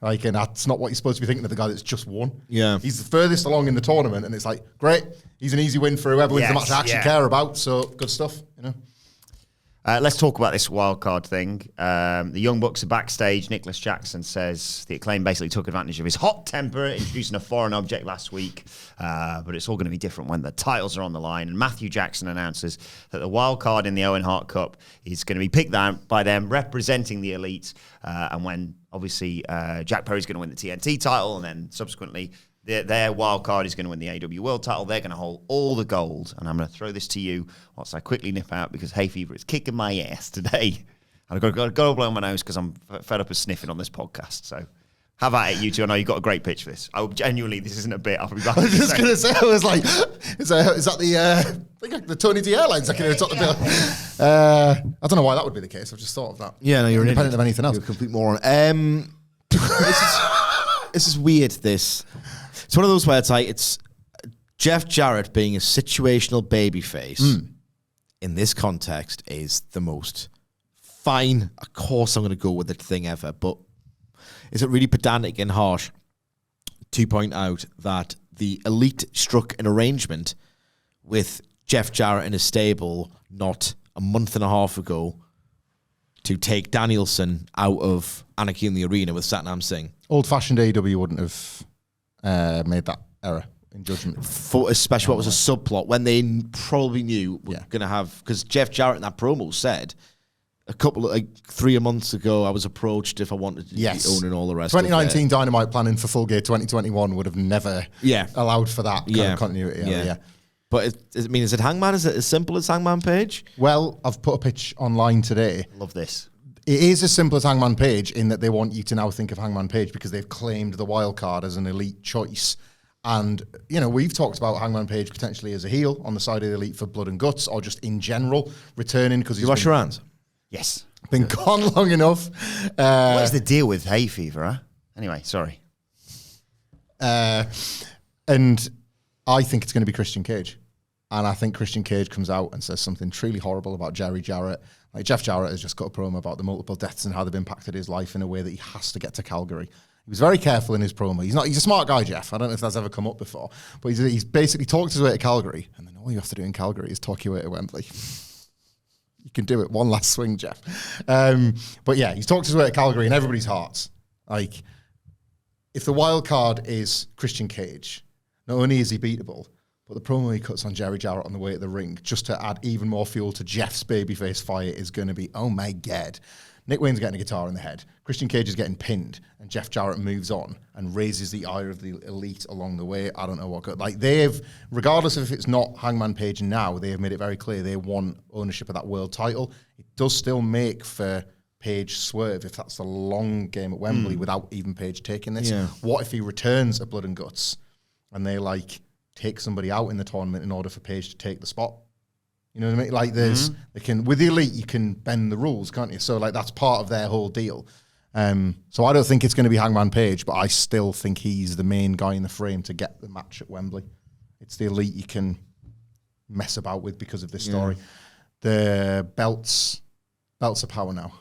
Like, and that's not what you're supposed to be thinking of the guy that's just won. Yeah. He's the furthest along in the tournament, and it's like, great, he's an easy win for whoever wins the match I actually care about, so good stuff, you know. Let's talk about this wildcard thing. The Young Bucks are backstage. Nicholas Jackson says the Acclaimed basically took advantage of his hot temper, introducing a foreign object last week. But it's all going to be different when the titles are on the line. And Matthew Jackson announces that the wildcard in the Owen Hart Cup is going to be picked out by them representing the Elite. And when, obviously, Jack Perry's going to win the TNT title, and then subsequently their wild card is going to win the AEW World title. They're going to hold all the gold. And I'm going to throw this to you whilst I quickly nip out, because hay fever is kicking my ass today. I've got to go blow my nose because I'm fed up of sniffing on this podcast. So have at it, you two. I know you've got a great pitch for this. Genuinely, this isn't a bit. I'll be back. I was just going to say, I was like, is that the Tony D Airlines? I don't know why that would be the case. I've just thought of that. Yeah, no, you're independent of anything else. You're a complete moron. This is weird, this. It's one of those where it's Jeff Jarrett being a situational babyface in this context is the most fine. Of course I'm going to go with it thing ever, but is it really pedantic and harsh to point out that the Elite struck an arrangement with Jeff Jarrett in his stable not a month and a half ago to take Danielson out of Anarchy in the Arena with Satnam Singh? Old-fashioned AEW wouldn't have made that error in judgment. For especially what was a subplot when they probably knew we're going to have, because Jeff Jarrett in that promo said a couple of 3 months ago I was approached if I wanted to be owning all the rest. 2019 Dynamite planning for Full Gear 2021 would have never allowed for that kind of continuity. Yeah. But is it Hangman? Is it as simple as Hangman Page? Well, I've put a pitch online today. Love this. It is as simple as Hangman Page in that they want you to now think of Hangman Page because they've claimed the wild card as an Elite choice. And, you know, we've talked about Hangman Page potentially as a heel on the side of the Elite for blood and guts, or just in general returning because he's... You wash your hands? Yes. Been gone long enough. What is the deal with hay fever, huh? Anyway, sorry. And I think it's going to be Christian Cage. And I think Christian Cage comes out and says something truly horrible about Jerry Jarrett. Like, Jeff Jarrett has just got a promo about the multiple deaths and how they've impacted his life in a way that he has to get to Calgary. He was very careful in his promo. He's a smart guy, Jeff. I don't know if that's ever come up before. But he's basically talked his way to Calgary. And then all you have to do in Calgary is talk your way to Wembley. You can do it. One last swing, Jeff. But yeah, he's talked his way to Calgary in everybody's hearts. Like, if the wild card is Christian Cage, not only is he beatable, but the promo he cuts on Jerry Jarrett on the way to the ring, just to add even more fuel to Jeff's babyface fire, is going to be, oh my God. Nick Wayne's getting a guitar in the head. Christian Cage is getting pinned, and Jeff Jarrett moves on and raises the ire of the Elite along the way. I don't know what. Like, they've, regardless of if it's not Hangman Page now, they have made it very clear they want ownership of that world title. It does still make for Page Swerve if that's the long game at Wembley without even Page taking this. Yeah. What if he returns at Blood and Guts and they take somebody out in the tournament in order for Page to take the spot? You know what I mean? Like, they can, with the Elite, you can bend the rules, can't you? So, that's part of their whole deal. So I don't think it's going to be Hangman Page, but I still think he's the main guy in the frame to get the match at Wembley. It's the elite you can mess about with because of this story. The belts are power now.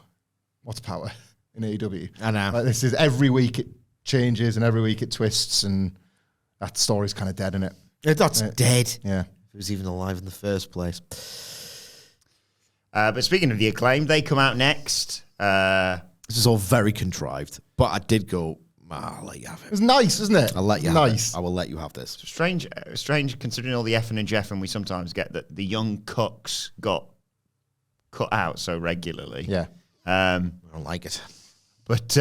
What's power in AEW? I know. Like, this is every week it changes and every week it twists, and that story's kind of dead, isn't it? That's dead. Yeah. If it was even alive in the first place. But speaking of the Acclaimed, they come out next. This is all very contrived, but I did go, I'll let you have It it. was nice, isn't it? I'll let you have it. I will let you have this. Strange considering all the effing and jeffing we sometimes get that the young cucks got cut out so regularly. Yeah. I don't like it. But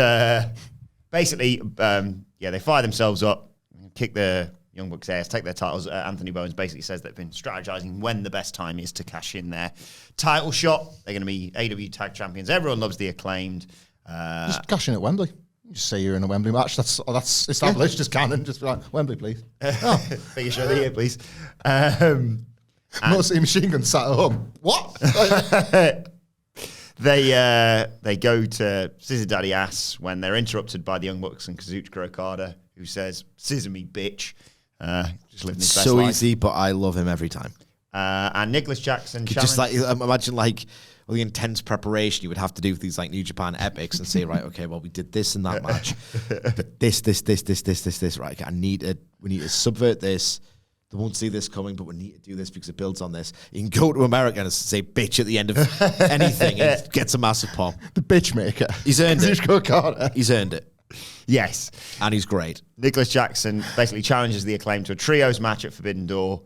basically, they fire themselves up, kick the Young Bucks' ass, take their titles. Anthony Bowens basically says they've been strategizing when the best time is to cash in their title shot. They're going to be AEW Tag Champions. Everyone loves the Acclaimed. Just cash in at Wembley. Just say you're in a Wembley match. That's established. Just canon. Just be like, Wembley, please. Biggest show of the year, please. Mostly machine gun sat at home. What? They go to Scissor Daddy Ass when they're interrupted by the Young Bucks and Kazuchika Okada, who says, "Scissor me, bitch." Just living his best So life. easy, but I love him every time. And Nicholas Jackson Just like imagine like all the intense preparation you would have to do for these like New Japan epics and say, right, okay, well we did this in that match, but this, right? Okay, we need to subvert this. They won't see this coming, but we need to do this because it builds on this. You can go to America and say bitch at the end of anything and it gets a massive pop. The bitch maker. He's earned it. Kazuchika Okada. He's earned it. Yes. And he's great. Nicholas Jackson basically challenges the Acclaim to a trios match at Forbidden Door.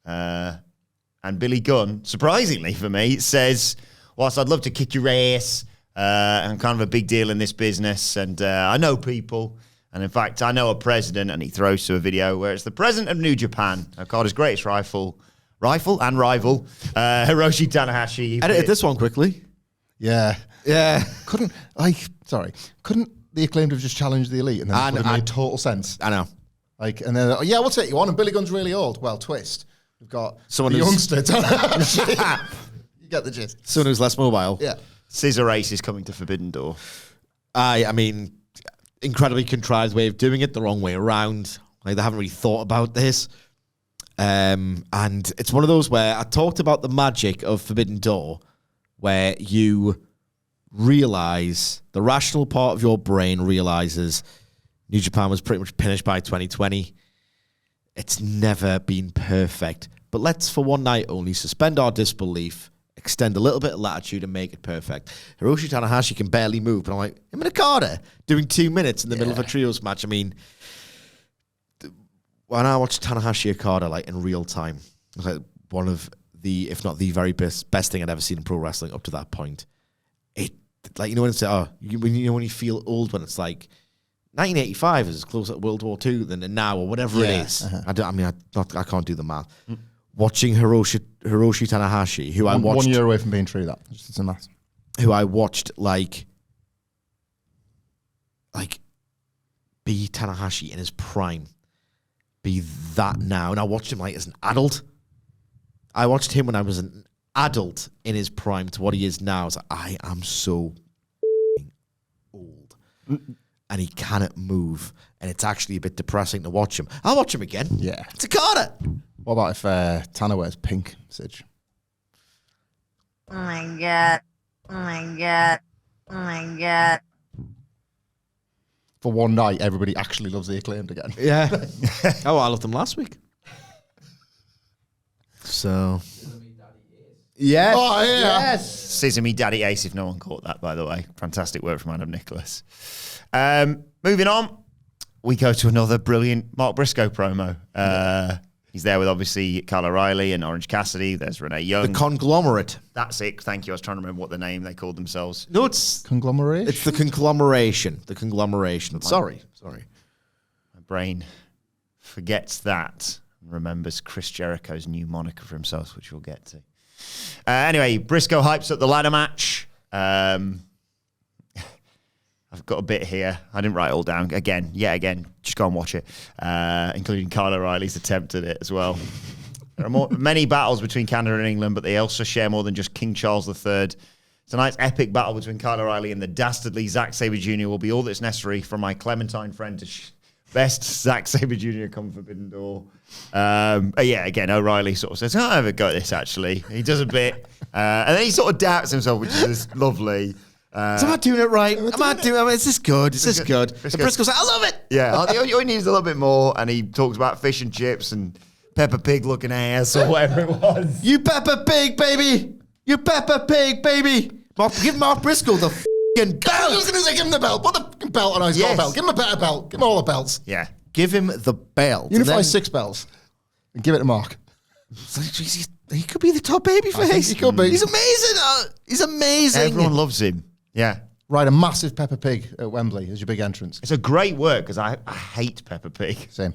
And Billy Gunn, surprisingly for me, says, whilst I'd love to kick your ass, I'm kind of a big deal in this business, and I know people. And in fact, I know a president, and he throws to a video where it's the president of New Japan, Okada's greatest rival, Hiroshi Tanahashi. Edit this one quickly. Yeah. Yeah. Couldn't the Acclaimed have just challenged the elite and then it would have made total sense? I know. Like, and then, we'll take you on, and Billy Gunn's really old. Well, twist. We've got Someone the who's- youngster. You get the gist. Someone who's less mobile. Yeah. Scissor Ace is coming to Forbidden Door. I mean, incredibly contrived way of doing it, the wrong way around. Like, they haven't really thought about this. And it's one of those where I talked about the magic of Forbidden Door, where you realize, the rational part of your brain realizes New Japan was pretty much finished by 2020. It's never been perfect. But let's, for one night only, suspend our disbelief, extend a little bit of latitude and make it perfect. Hiroshi Tanahashi can barely move, but I'm like, him and Okada doing 2 minutes in the middle of a trios match. I mean, when I watched Tanahashi Okada like in real time, it was like one of the, if not the very best thing I'd ever seen in pro wrestling up to that point. It, like, you know when it's when you feel old, when it's like 1985 is as close at World War II than now or whatever it is. I can't do the math. Watching Hiroshi Tanahashi, who I watched 1 year away from being true, that just it's a math. Who I watched like be Tanahashi in his prime, be that now, and I watched him like as an adult. I watched him when I was an adult in his prime to what he is now. I was like, I am so old, and he cannot move, and it's actually a bit depressing to watch him. I'll watch him again. Yeah. It's Okada. What about if Tana wears pink, Sidge? Oh my god. Oh my god. Oh my god. For one night, everybody actually loves the Acclaimed again. Yeah. Oh, I loved them last week. So. Yes. Oh, yeah. Yes. Scissor me Daddy Ace, if no one caught that, by the way. Fantastic work from Adam Nicholas. Moving on, we go to another brilliant Mark Briscoe promo. He's there with, obviously, Kyle O'Reilly and Orange Cassidy. There's Renee Young. The conglomerate. That's it. Thank you. I was trying to remember what the name they called themselves. No, it's Conglomeration? the conglomeration. The conglomeration. Sorry. My brain forgets that and remembers Chris Jericho's new moniker for himself, which we'll get to. Anyway, Briscoe hypes up the ladder match. I've got a bit here. I didn't write it all down. Again. Just go and watch it, including Kyle O'Reilly's attempt at it as well. There are many battles between Canada and England, but they also share more than just King Charles III. Tonight's epic battle between Kyle O'Reilly and the dastardly Zack Sabre Jr. will be all that's necessary for my Clementine friend to Best Zack Sabre Jr. come Forbidden Door. Yeah, again, O'Reilly sort of says, "Oh, I haven't got this, actually." He does a bit. And then he sort of doubts himself, which is lovely. Am I doing it right? Is this good? Is this good? The Briscoe's like, I love it. Yeah, all he needs a little bit more. And he talks about fish and chips and Peppa Pig looking ass or whatever it was. You Peppa Pig, baby. You Peppa Pig, baby. Give Mark Briscoe the f***ing belt. I was going to say, give him the belt. Put the belt on. He's got a belt. Give him a better belt. Give him all the belts. Yeah. Give him the belt. Unify 6 belts and give it to Mark. He could be the top babyface. He could be. He's amazing. He's amazing. Everyone loves him. Yeah. Ride a massive Peppa Pig at Wembley as your big entrance. It's a great work because I hate Peppa Pig. Same.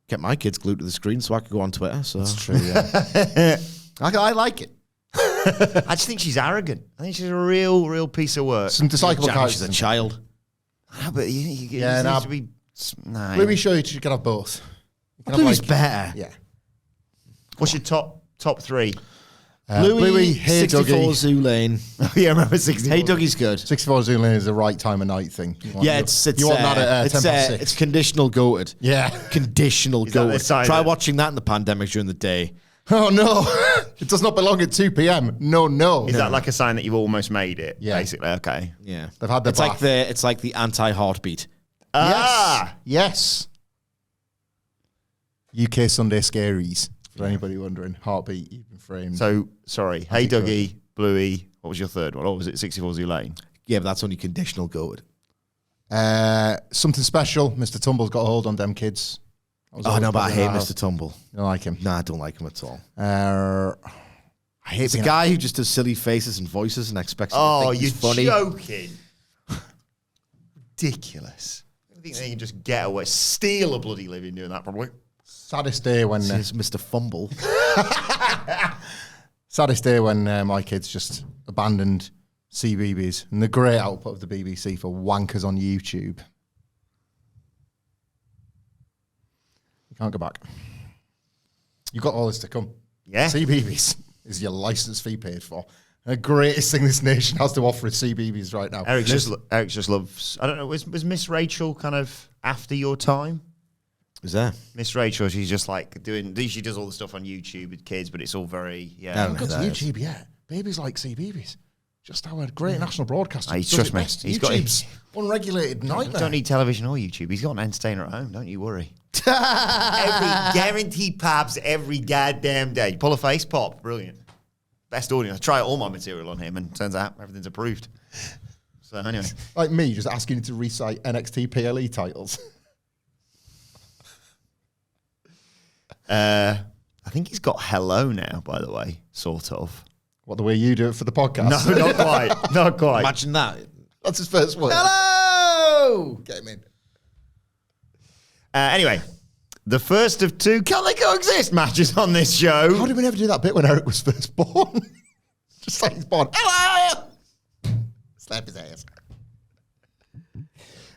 Get my kids glued to the screen so I could go on Twitter. So That's true, yeah. I like it. I just think she's arrogant. I think she's a real piece of work. Some dislikable She's characters. a child. No, but you Yeah, needs no. to be... No. Maybe show you should have both. You can have, Bluey's better. Yeah. What's your top three? Bluey, Hey 64 Dougie. Zoo Lane. Yeah, I remember 60. Hey Dougie's good. 64 Zoom Lane is the right time of night thing. You want- Yeah, it's you want that at 10 past 6. it's conditional goated. Yeah. Conditional Is that the goated. sign Try that- watching that in the pandemic during the day. Oh, no. It does not belong at 2 p.m. No. Is that like a sign that you've almost made it? Yeah. Basically, okay. Yeah, They've had their bath. it's like the anti-heartbeat. Yes. UK Sunday Scaries. For anybody wondering. Heartbeat, even framed. So, sorry. Hey Dougie, Bluey. What was your third one? What was it? 64 Zoo Lane. Yeah, but that's only conditional goated. Something special. Mr. Tumble's got a hold on them kids. Oh no, but I hate Mr. Tumble. You don't like him? Nah, I don't like him at all. I hate It's a being guy who just does silly faces and voices and expects you to Oh, think you're he's funny. joking. Ridiculous. I think they can just get away, steal a bloody living doing that, probably. Saddest day when It's Mr. Fumble. my kids just abandoned CBeebies and the great output of the BBC for wankers on YouTube. You can't go back. You've got all this to come. Yeah. CBeebies is your license fee paid for. The greatest thing this nation has to offer is CBeebies right now. Eric just loves. I don't know. Was Miss Rachel kind of after your time? Is there? Miss Rachel, she's just like doing. She does all the stuff on YouTube with kids, but it's all very I yeah. don't Look at that is. YouTube yet. Babies like CBeebies. Just our great national broadcaster. Hey, does trust it me, best. he's got- YouTube's unregulated nightmare. Don't need television or YouTube. He's got an entertainer at home. Don't you worry. Every guaranteed paps every goddamn day. Pull a face, pop, brilliant. Best audience. I try all my material on him, and turns out everything's approved. So anyway, Like me, just asking you to recite NXT PLE titles. I think he's got hello now. By the way, sort of. What, the way you do it for the podcast? No, not quite. Not quite. Imagine that. That's his first word. Hello! Get him in. Anyway, the first of two Can They Coexist matches on this show. How did we never do that bit when Eric was first born? Just like he's born. Hello! Slap his ass.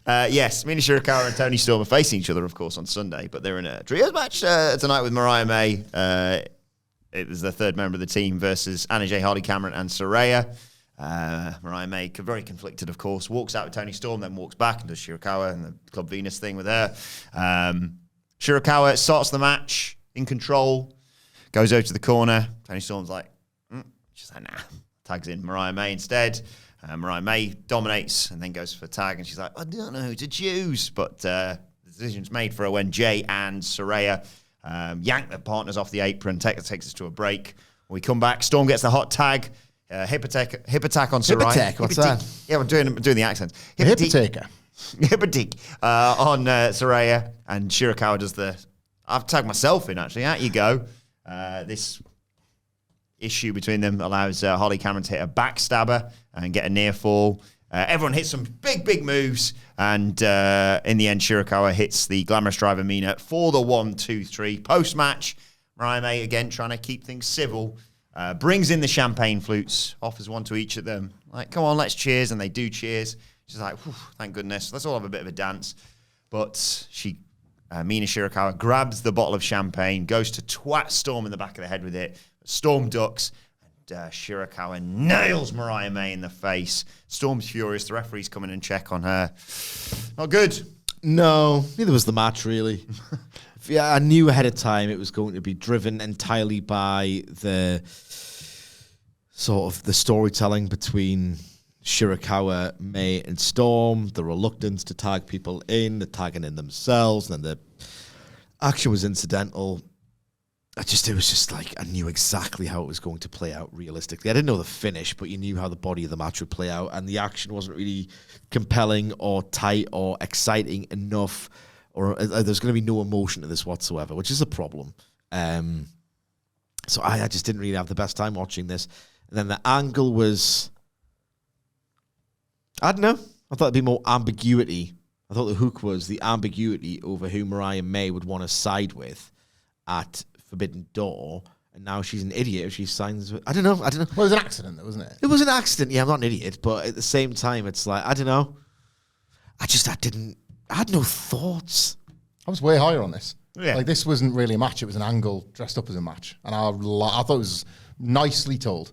Yes, Mina Shirakawa and Toni Storm are facing each other, of course, on Sunday, but they're in a trios match tonight with Mariah May. It was the third member of the team versus Anna Jay, Hardy Cameron, and Saraya. Mariah May, very conflicted, of course, walks out with Toni Storm, then walks back and does Shirakawa and the Club Venus thing with her. Shirakawa starts the match in control, goes over to the corner. Toni Storm's like, she's like, nah. Tags in Mariah May instead. Mariah May dominates and then goes for a tag, and she's like, I don't know who to choose. But the decision's made for her when Jay and Saraya yank their partners off the apron. Takes us to a break. When we come back, Storm gets the hot tag. Hip attack on Saraya. Hip-attack, what's that? Yeah, we're doing the accents. Hip-taker. Hip-attack on Saraya, and Shirakawa does the... I've tagged myself in, actually. Out you go. This issue between them allows Holly Cameron to hit a backstabber and get a near fall. Everyone hits some big moves, and in the end, Shirakawa hits the glamorous driver Mina for the 1-2-3. Post-match, Mariah May again trying to keep things civil, brings in the champagne flutes, offers one to each of them. Like, come on, let's cheers, and they do cheers. She's like, thank goodness, let's all have a bit of a dance. But Mina Shirakawa grabs the bottle of champagne, goes to twat Storm in the back of the head with it. Storm ducks, and Shirakawa nails Mariah May in the face. Storm's furious. The referees come in and check on her. Not good. No, neither was the match, really. Yeah, I knew ahead of time it was going to be driven entirely by the sort of the storytelling between Shirakawa, May, and Storm, the reluctance to tag people in, the tagging in themselves, and then the action was incidental. It was just like, I knew exactly how it was going to play out realistically. I didn't know the finish, but you knew how the body of the match would play out, and the action wasn't really compelling or tight or exciting enough, or there's going to be no emotion to this whatsoever, which is a problem. So I just didn't really have the best time watching this. And then the angle was, I don't know, I thought there'd be more ambiguity. I thought the hook was the ambiguity over who Mariah May would want to side with at Forbidden Door, and now she's an idiot if she signs with, I don't know. Well, it was an accident, though, wasn't it? It was an accident. Yeah, I'm not an idiot, but at the same time, it's like, I don't know. I had no thoughts. I was way higher on this. Yeah. Like, this wasn't really a match. It was an angle dressed up as a match. And I thought it was nicely told.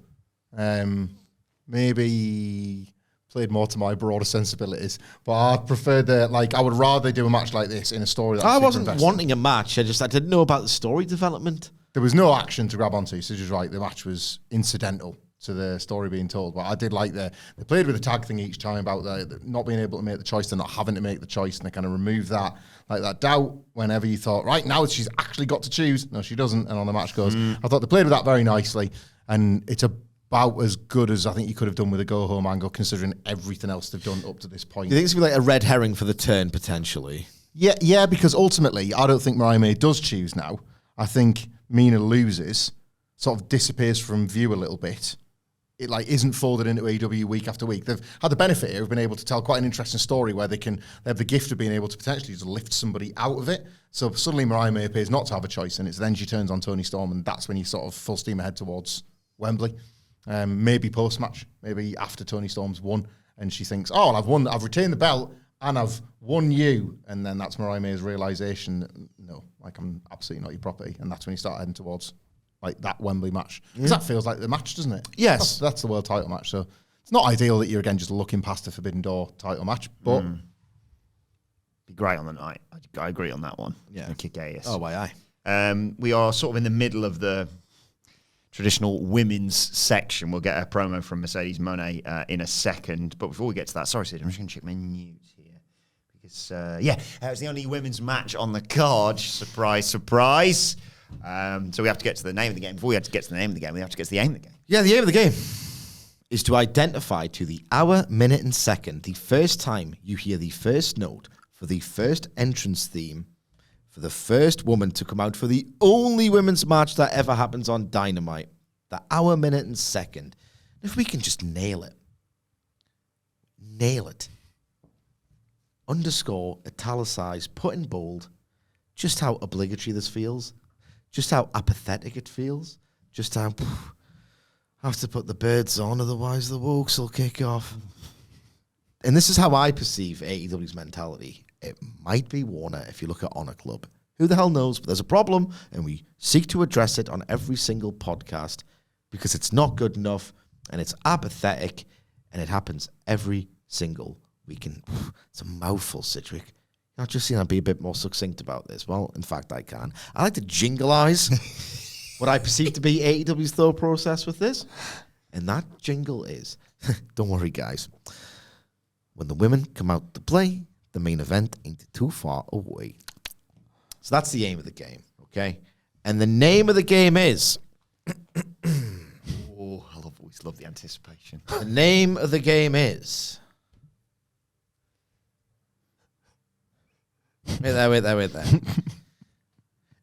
Maybe played more to my broader sensibilities. But I preferred I would rather do a match like this in a story that I wasn't wanting a match. I didn't know about the story development. There was no action to grab onto. So just right, the match was incidental to the story being told. But I did like they played with the tag thing each time about the not being able to make the choice, they're not having to make the choice, and they kind of remove that, like that doubt whenever you thought, right, now she's actually got to choose. No, she doesn't, and on the match goes. I thought they played with that very nicely, and it's about as good as I think you could have done with a go-home angle, considering everything else they've done up to this point. You think it's going to be like a red herring for the turn, potentially? Yeah, because ultimately, I don't think Mariah May does choose now. I think Mina loses, sort of disappears from view a little bit. It isn't folded into AEW week after week. They've had the benefit here of being able to tell quite an interesting story where they have the gift of being able to potentially just lift somebody out of it. So suddenly Mariah May appears not to have a choice, and it's then she turns on Toni Storm, and that's when you sort of full steam ahead towards Wembley. Maybe post-match, maybe after Toni Storm's won, and she thinks, oh, well, I've won, I've retained the belt, and I've won you. And then that's Mariah May's realisation, no, I'm absolutely not your property. And that's when you start heading towards that Wembley match. Because that feels like the match, doesn't it? Yes. That's the world title match. So it's not ideal that you're, again, just looking past the Forbidden Door title match, but... Be great on the night. I agree on that one. Yeah. Kick ass. Oh, aye. We are sort of in the middle of the traditional women's section. We'll get a promo from Mercedes Moné in a second. But before we get to that, sorry, Sid, I'm just going to check my news here. Because, it was the only women's match on the card. Surprise, surprise. So we have to get to the name of the game. Before we have to get to the name of the game, we have to get to the aim of the game. Yeah, the aim of the game is to identify to the hour, minute, and second the first time you hear the first note for the first entrance theme for the first woman to come out for the only women's match that ever happens on Dynamite. The hour, minute, and second. If we can just nail it. Underscore, italicize, put in bold, just how obligatory this feels. Just how apathetic it feels. Just how... I have to put the birds on, otherwise the Wokes will kick off. And this is how I perceive AEW's mentality. It might be Warner if you look at Honor Club. Who the hell knows? But there's a problem, and we seek to address it on every single podcast because it's not good enough, and it's apathetic, and it happens every single week. And it's a mouthful, Citric. Not just I'd be a bit more succinct about this. Well, in fact, I can. I like to jingleize what I perceive to be AEW's thought process with this. And that jingle is, don't worry, guys. When the women come out to play, the main event ain't too far away. So that's the aim of the game, okay? And the name of the game is... Oh, I always love the anticipation. The name of the game is... Wait there.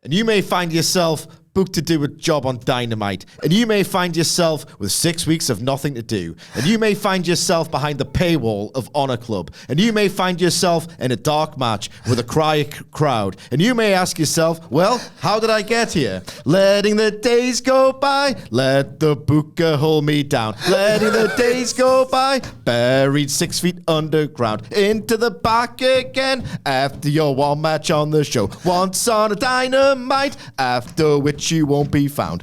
And you may find yourself booked to do a job on Dynamite. And you may find yourself with 6 weeks of nothing to do. And you may find yourself behind the paywall of Honor Club. And you may find yourself in a dark match with a crowd. And you may ask yourself, well, how did I get here? Letting the days go by, let the booker hold me down. Letting the days go by, buried 6 feet underground. Into the back again, after your one match on the show. Once on a Dynamite, after which you won't be found.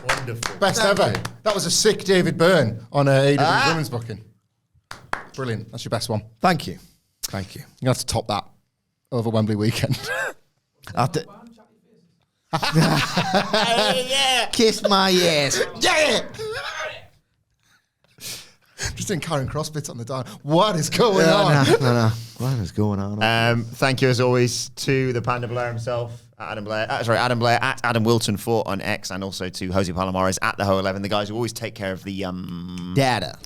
Wonderful. Best ever. That was a sick David Byrne on AEW women's booking. Brilliant. That's your best one. Thank you. You're going to have to top that over Wembley weekend. Kiss my ass. Yeah! Just in Karen Cross bits on the dial. What is going on? No. What is going on? Thank you as always to the Panda Blair himself, Adam Blair at Adam Wilton 4 on X, and also to Jose Palomares at the Ho 11, the guys who always take care of the data.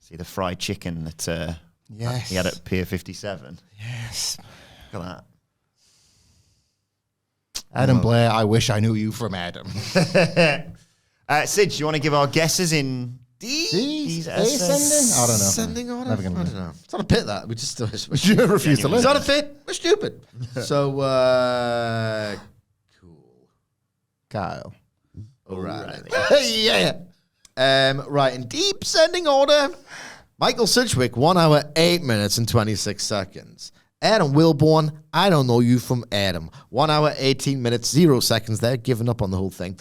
See the fried chicken that he had at Pier 57. Yes. Look at Adam Blair, I wish I knew you from Adam. that. Sid, do you want to give our guesses in These ascending? I don't know. Ascending order? Never gonna I don't know. It's not a pit, that. We just You refuse to It's live. not a fit. We're stupid. So, cool. Kyle. O'Reilly. Yeah. Right, in deep sending order, Michael Sidgwick, 1 hour, 8 minutes, and 26 seconds. Adam Wilborn, I don't know you from Adam. 1 hour, 18 minutes, 0 seconds there, giving up on the whole thing.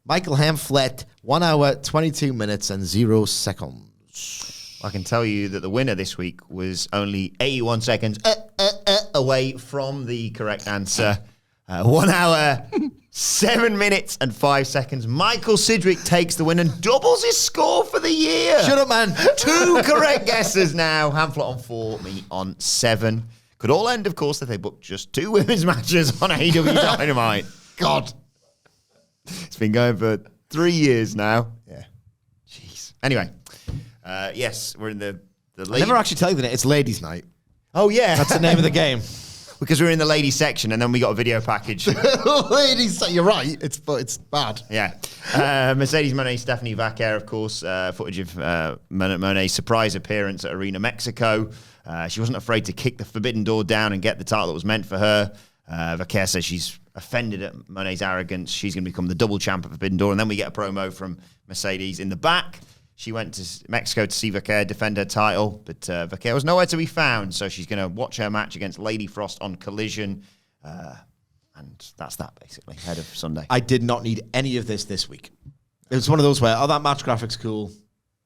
Michael Hamflett, 1 hour, 22 minutes, and 0 seconds. I can tell you that the winner this week was only 81 seconds away from the correct answer. 1 hour, 7 minutes, and 5 seconds. Michael Sidgwick takes the win and doubles his score for the year. Shut up, man. 2 correct guesses now. Hamflett on 4, me on 7. Could all end, of course, if they booked just 2 women's matches on AEW Dynamite. God. It's been going for 3 years now. Yeah. Jeez. Anyway, yes, we're in the I lady. never actually tell you the name. It's Ladies' Night. Oh, yeah. That's the name of the game. Because we're in the ladies section and then we got a video package. Ladies, you're right. It's bad. Yeah. Mercedes Moné, Stephanie Vaquer, of course. Footage of Monet's surprise appearance at Arena Mexico. She wasn't afraid to kick the forbidden door down and get the title that was meant for her. Vaquer says she's offended at Monet's arrogance. She's going to become the double champ at Forbidden Door. And then we get a promo from Mercedes in the back. She went to Mexico to see Vaquer defend her title, but Vaquer was nowhere to be found. So she's going to watch her match against Lady Frost on Collision. And that's that, basically, ahead of Sunday. I did not need any of this week. It was one of those where, that match graphic's cool.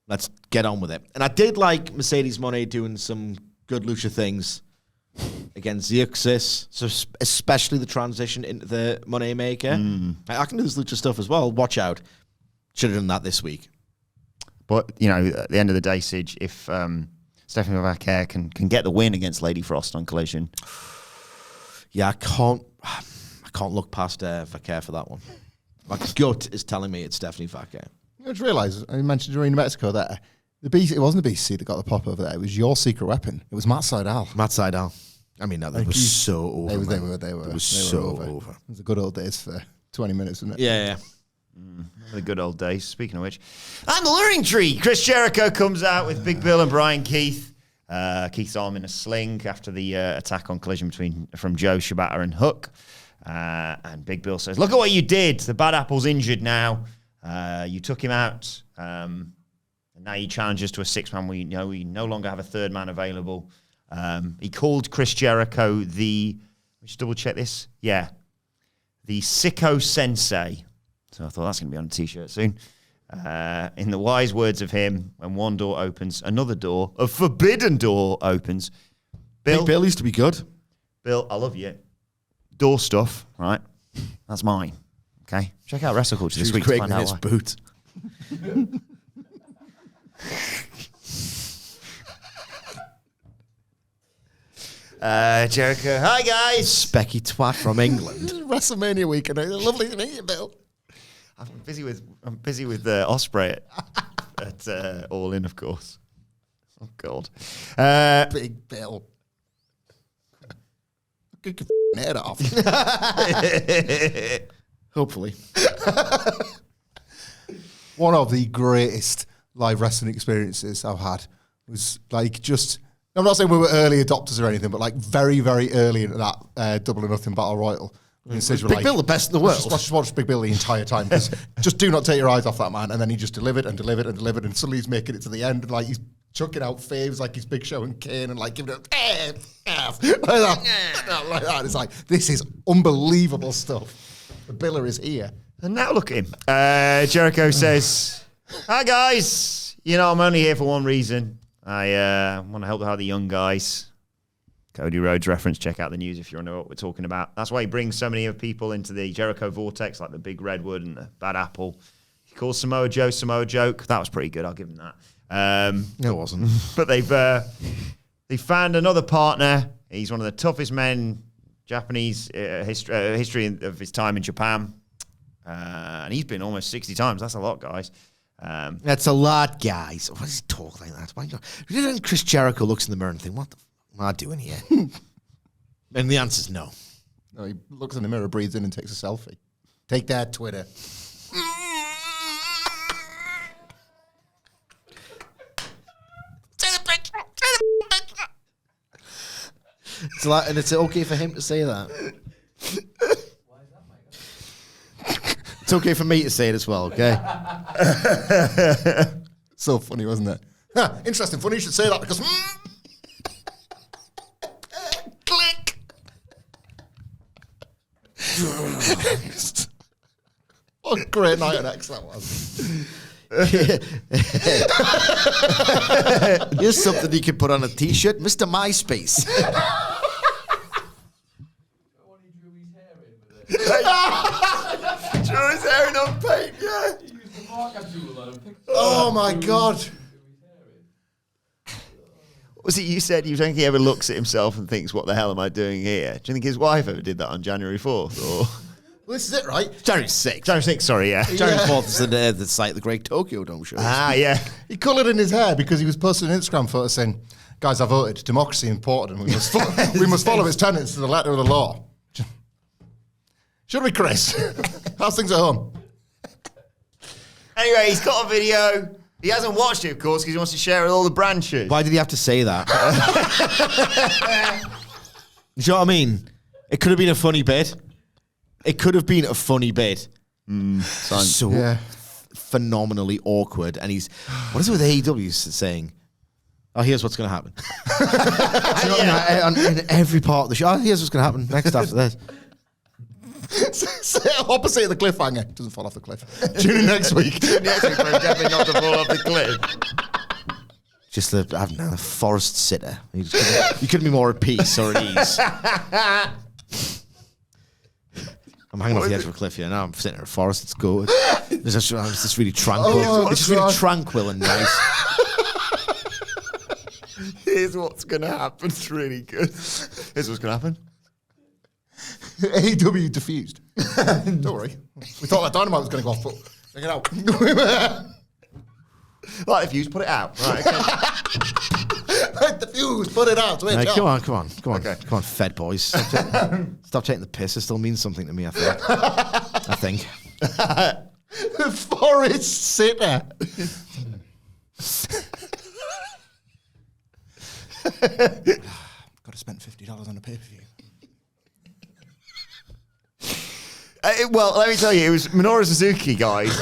Let's get on with it. And I did like Mercedes Moné doing some good lucha things against Xerxes, so especially the transition into the Money Maker. I can do this lucha stuff as well. Watch out. Should have done that this week. But, at the end of the day, Sige, if Stephanie Vaquer can get the win against Lady Frost on Collision. Yeah, I can't look past Vaquer for that one. My gut is telling me it's Stephanie Vaquer. I just realised, I mentioned during Mexico that it wasn't the BC that got the pop over there. It was your secret weapon. It was Matt Sydal. Matt Sydal. I mean, no, that was so over. They were It was so over. It was the good old days for 20 minutes, wasn't it? Yeah. The good old days, speaking of which. And the Luring Tree. Chris Jericho comes out with Big Bill and Brian Keith. Keith's arm in a sling after the attack on Collision from Joe, Shibata, and Hook. And Big Bill says, look at what you did. The Bad Apple's injured now. You took him out. And now you challenge us to a 6-man. We no longer have a 3rd man available. He called Chris Jericho let's double check this. Yeah. The Sicko Sensei. So I thought that's going to be on a t-shirt soon. In the wise words of him, when one door opens, another door, a forbidden door opens. Big Bill used to be good. Bill, I love you. Door stuff, right? That's mine. Okay? Check out WrestleCulture this week to find out his why. boot. Jericho, hi guys. Specky twat from England. WrestleMania week, and lovely to meet you, Bill. I'm busy with Ospreay at All In, of course. Oh God, Big Bill. Get your head off. Hopefully. One of the greatest live wrestling experiences I've had was I'm not saying we were early adopters or anything, but very, very early into that Double or Nothing Battle Royal. Big Bill, the best in the world. Just watch Big Bill the entire time, because just do not take your eyes off that man. And then he just delivered, and suddenly he's making it to the end, and he's chucking out faves like he's Big Show and Kane, and giving it like that. It's this is unbelievable stuff. The Biller is here. And now look at him. Jericho says, "Hi guys, I'm only here for one reason. I want to help out the young guys." Cody Rhodes reference. Check out the news if you want to know what we're talking about. That's why he brings so many of people into the Jericho vortex, like the Big Redwood and the Bad Apple. He calls Samoa Joe Samoa Joke. That was pretty good. I'll give him that. No, it wasn't. But they found another partner. He's one of the toughest men, Japanese history of his time in Japan. And he's been almost 60 times. That's a lot, guys. That's a lot, guys. Why does he talk like that? Why not? Chris Jericho looks in the mirror and thinks, what the am I doing here? And the answer's no. No, he looks in the mirror, breathes in, and takes a selfie. Take that, Twitter. It's like, and it's okay for him to say that. It's okay for me to say it as well, okay? So funny, wasn't it? Interesting. Funny you should say that because... Click! What a great night at X that was. Here's something you can put on a t-shirt. Mr. MySpace. Drew his hair in on paint, yeah. Oh my God. What was it you said? You think he ever looks at himself and thinks, what the hell am I doing here? Do you think his wife ever did that on January 4th? Or Well, this is it, right? January 6th. January 6th, sorry, yeah. January 4th is the site the Great Tokyo Dome shows. Ah, yeah. He coloured in his hair because he was posting an Instagram photo saying, guys, I voted. Democracy important. And we must follow its tenets to the letter of the law. Should we, Chris? How's things at home? Anyway, he's got a video. He hasn't watched it, of course, because he wants to share it with all the branches. Why did he have to say that? You know what I mean? It could have been a funny bit. It could have been a funny bit. So phenomenally awkward. And he's, what is it with AEW saying? Oh, here's what's going to happen. In every part of the show, here's what's going to happen next after this. Say it opposite of the cliffhanger. Doesn't fall off the cliff. Tune in next week. Definitely not to fall off the cliff. Just I don't know, the forest sitter. You couldn't be more at peace or at ease. I'm hanging off the edge of a cliff here now. I'm sitting in a forest. It's good. It's just really tranquil. It's just really tranquil and nice. Here's what's going to happen. It's really good. Here's what's going to happen. AEW diffused. Don't worry. We thought that Dynamite was going to go off, but check it out. Like the fuse, put it out. Right, okay. Like the fuse, put it out. Right, come on. Come on, Fed boys. Stop taking the piss. It still means something to me, I think. The forest sitter. Got to spend $50 on a pay-per-view. Well, let me tell you, it was Minoru Suzuki, guys.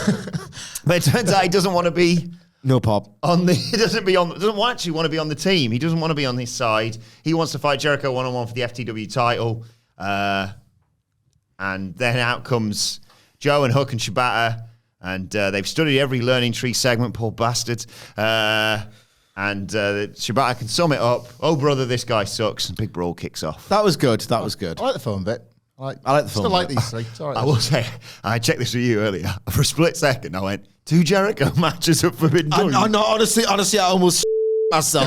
But it turns out he doesn't want to be no pop on the. He doesn't actually want to be on the team. He doesn't want to be on his side. He wants to fight Jericho one-on-one for the FTW title. And then out comes Joe and Hook and Shibata, and they've studied every learning tree segment. Poor bastards. And Shibata can sum it up. Oh brother, this guy sucks. And big brawl kicks off. That was good. I like the phone bit. I like the phone. Still like these three. It's all right. I will say, I checked this with you earlier. For a split second, I went, 2 Jericho matches at Forbidden Door. No, honestly, I almost myself.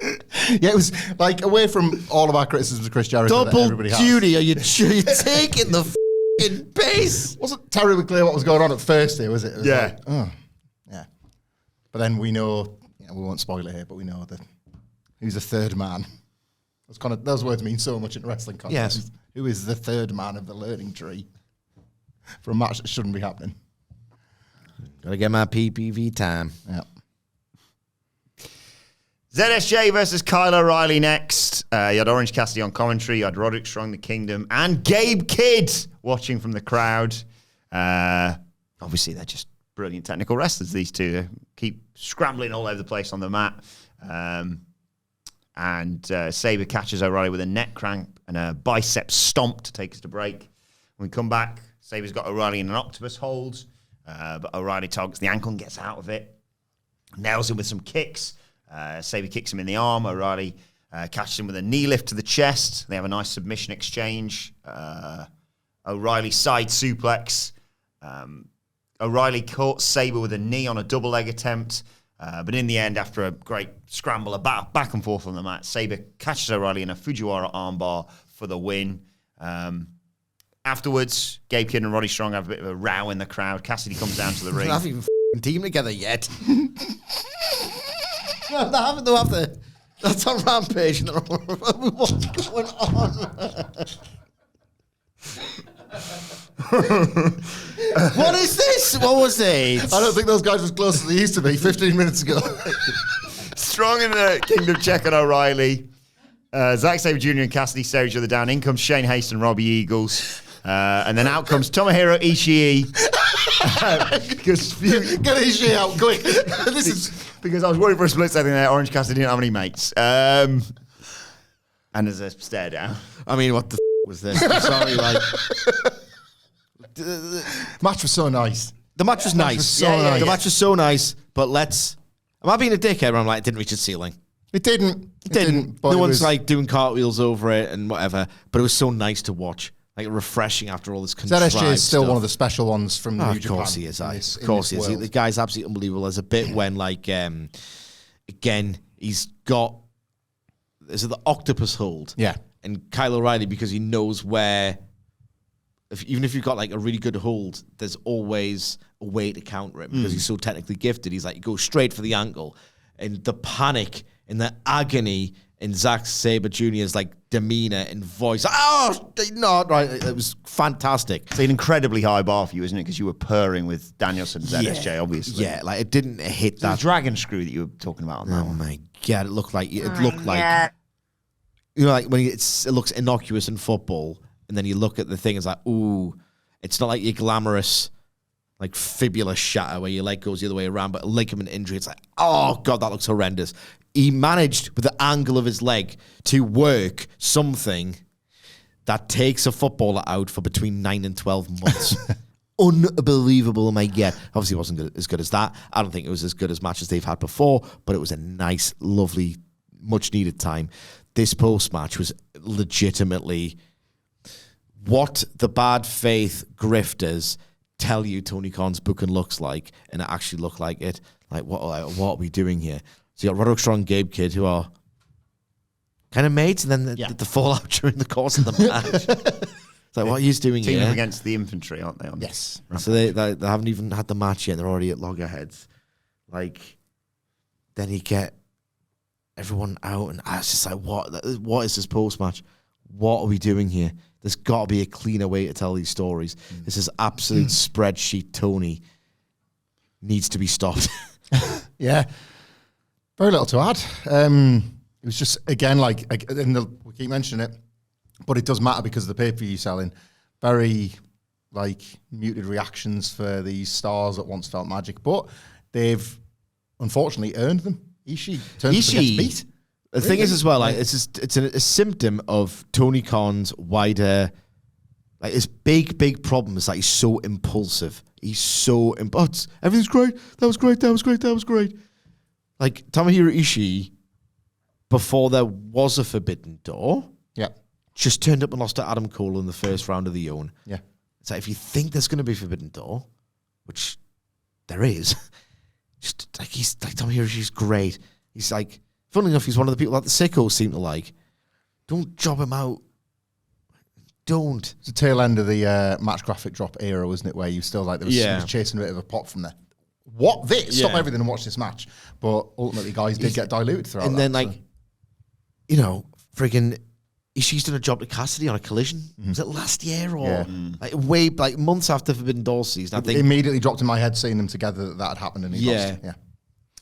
Yeah, it was like away from all of our criticisms of Chris Jericho. Double duty. Are you taking the f***ing piss? Wasn't terribly clear what was going on at first here, was it? It was yeah. Like, oh, yeah. But then we know, we won't spoil it here, but we know that who's the third man. Those words mean so much in wrestling context. Yes. Who is the third man of the learning tree for a match that shouldn't be happening? Gotta get my PPV time. Yeah. ZSJ versus Kyle O'Reilly next. You had Orange Cassidy on commentary. You had Roderick Strong, the Kingdom, and Gabe Kidd watching from the crowd. Obviously, they're just brilliant technical wrestlers, these two. They keep scrambling all over the place on the mat. And Sabre catches O'Reilly with a neck cramp and a bicep stomp to take us to break. When we come back, Sabre's got O'Reilly in an octopus hold, but O'Reilly targets the ankle and gets out of it. Nails him with some kicks. Sabre kicks him in the arm. O'Reilly catches him with a knee lift to the chest. They have a nice submission exchange. O'Reilly side suplex. O'Reilly caught Sabre with a knee on a double leg attempt. But in the end, after a great scramble about back and forth on the mat, Sabre catches O'Reilly in a Fujiwara armbar for the win. Afterwards, Gabe Kidd and Roddy Strong have a bit of a row in the crowd. Cassidy comes down to the ring. They haven't even team together yet. No, they haven't. They'll have to. That's on Rampage. What's going on? What is this? What was it? I don't think those guys were as close as they used to be 15 minutes ago. Strong in the Kingdom check on O'Reilly. Zack Sabre Jr. and Cassidy stare each other down. In comes Shane Haste and Robbie Eagles. And then out comes Tomohiro Ishii. Get Ishii out quick. This is because I was worried for a split second there. Orange Cassidy didn't have any mates. And there's a stare down. I mean, what the was this? I'm sorry, like. Match was so nice. The match was nice. The match was so nice, but am I being a dickhead where I'm like, it didn't reach its ceiling? It didn't. But no one's like doing cartwheels over it and whatever, but it was so nice to watch. Like refreshing after all this contrived ZSJ is still stuff. one of the special ones from New Japan. Of course he is. Of course he is. The guy's absolutely unbelievable. There's a bit when, like, again, he's got... Is it the octopus hold? Yeah. And Kyle O'Reilly, because he knows where... Even if you've got, like, a really good hold, there's always a way to counter it because he's so technically gifted. He's like, he goes straight for the ankle. And the panic and the agony in Zack Sabre Jr.'s like demeanor and voice. Oh, no, right. It was fantastic. It's an incredibly high bar for you, isn't it? Because you were purring with Danielson and ZSJ, obviously. Yeah, like it didn't hit that. The dragon screw that you were talking about on that one. Oh my God, it looked like, you know, like when it looks innocuous in football and then you look at the thing, it's like, ooh, it's not like your glamorous, like fibula shatter where your leg goes the other way around, but a ligament injury, it's like, oh God, that looks horrendous. He managed, with the angle of his leg, to work something that takes a footballer out for between 9 and 12 months. Unbelievable, my God. Obviously, it wasn't as good as that. I don't think it was as good as matches they've had before, but it was a nice, lovely, much-needed time. This post-match was legitimately what the bad faith grifters tell you Tony Khan's booking looks like, and it actually looked like it. Like, what are we doing here? So you got Roderick Strong and Gabe Kidd, who are kind of mates, and then the fallout during the course of the match. It's like, what are you doing here? Team against the infantry, aren't they? Yes. So they haven't even had the match yet. They're already at loggerheads. Like, then you get everyone out, and it's just like, what is this post-match? What are we doing here? There's got to be a cleaner way to tell these stories. This is absolute spreadsheet Tony. Needs to be stopped. Yeah. Very little to add. It was just, again, like, we keep mentioning it, but it does matter because of the pay-per-view selling. Very, like, muted reactions for these stars that once felt magic, but they've unfortunately earned them. Ishii turns up and gets beat. The thing is as well, like, it's a symptom of Tony Khan's wider, like, his big problem is that he's so impulsive. He's so impulsive. Everything's great. That was great. That was great. That was great. Like, Tomohiro Ishii, before there was a Forbidden Door, just turned up and lost to Adam Cole in the first round of the Own. Yeah. It's like, if you think there's going to be Forbidden Door, which there is, just like, he's like, Tomohiro Ishii's great. He's like, funnily enough, he's one of the people that the sickos seem to like. Don't job him out. Don't. It's the tail end of the match graphic drop era, wasn't it? Where you still like, there was chasing a bit of a pop from there. What this? Stop everything and watch this match. But ultimately, guys did get diluted throughout. And then, you know, friggin' Ishii's done a job to Cassidy on a collision. Was it last year or like months after Forbidden Door season? I think immediately dropped in my head seeing them together that had happened, and he lost. Yeah.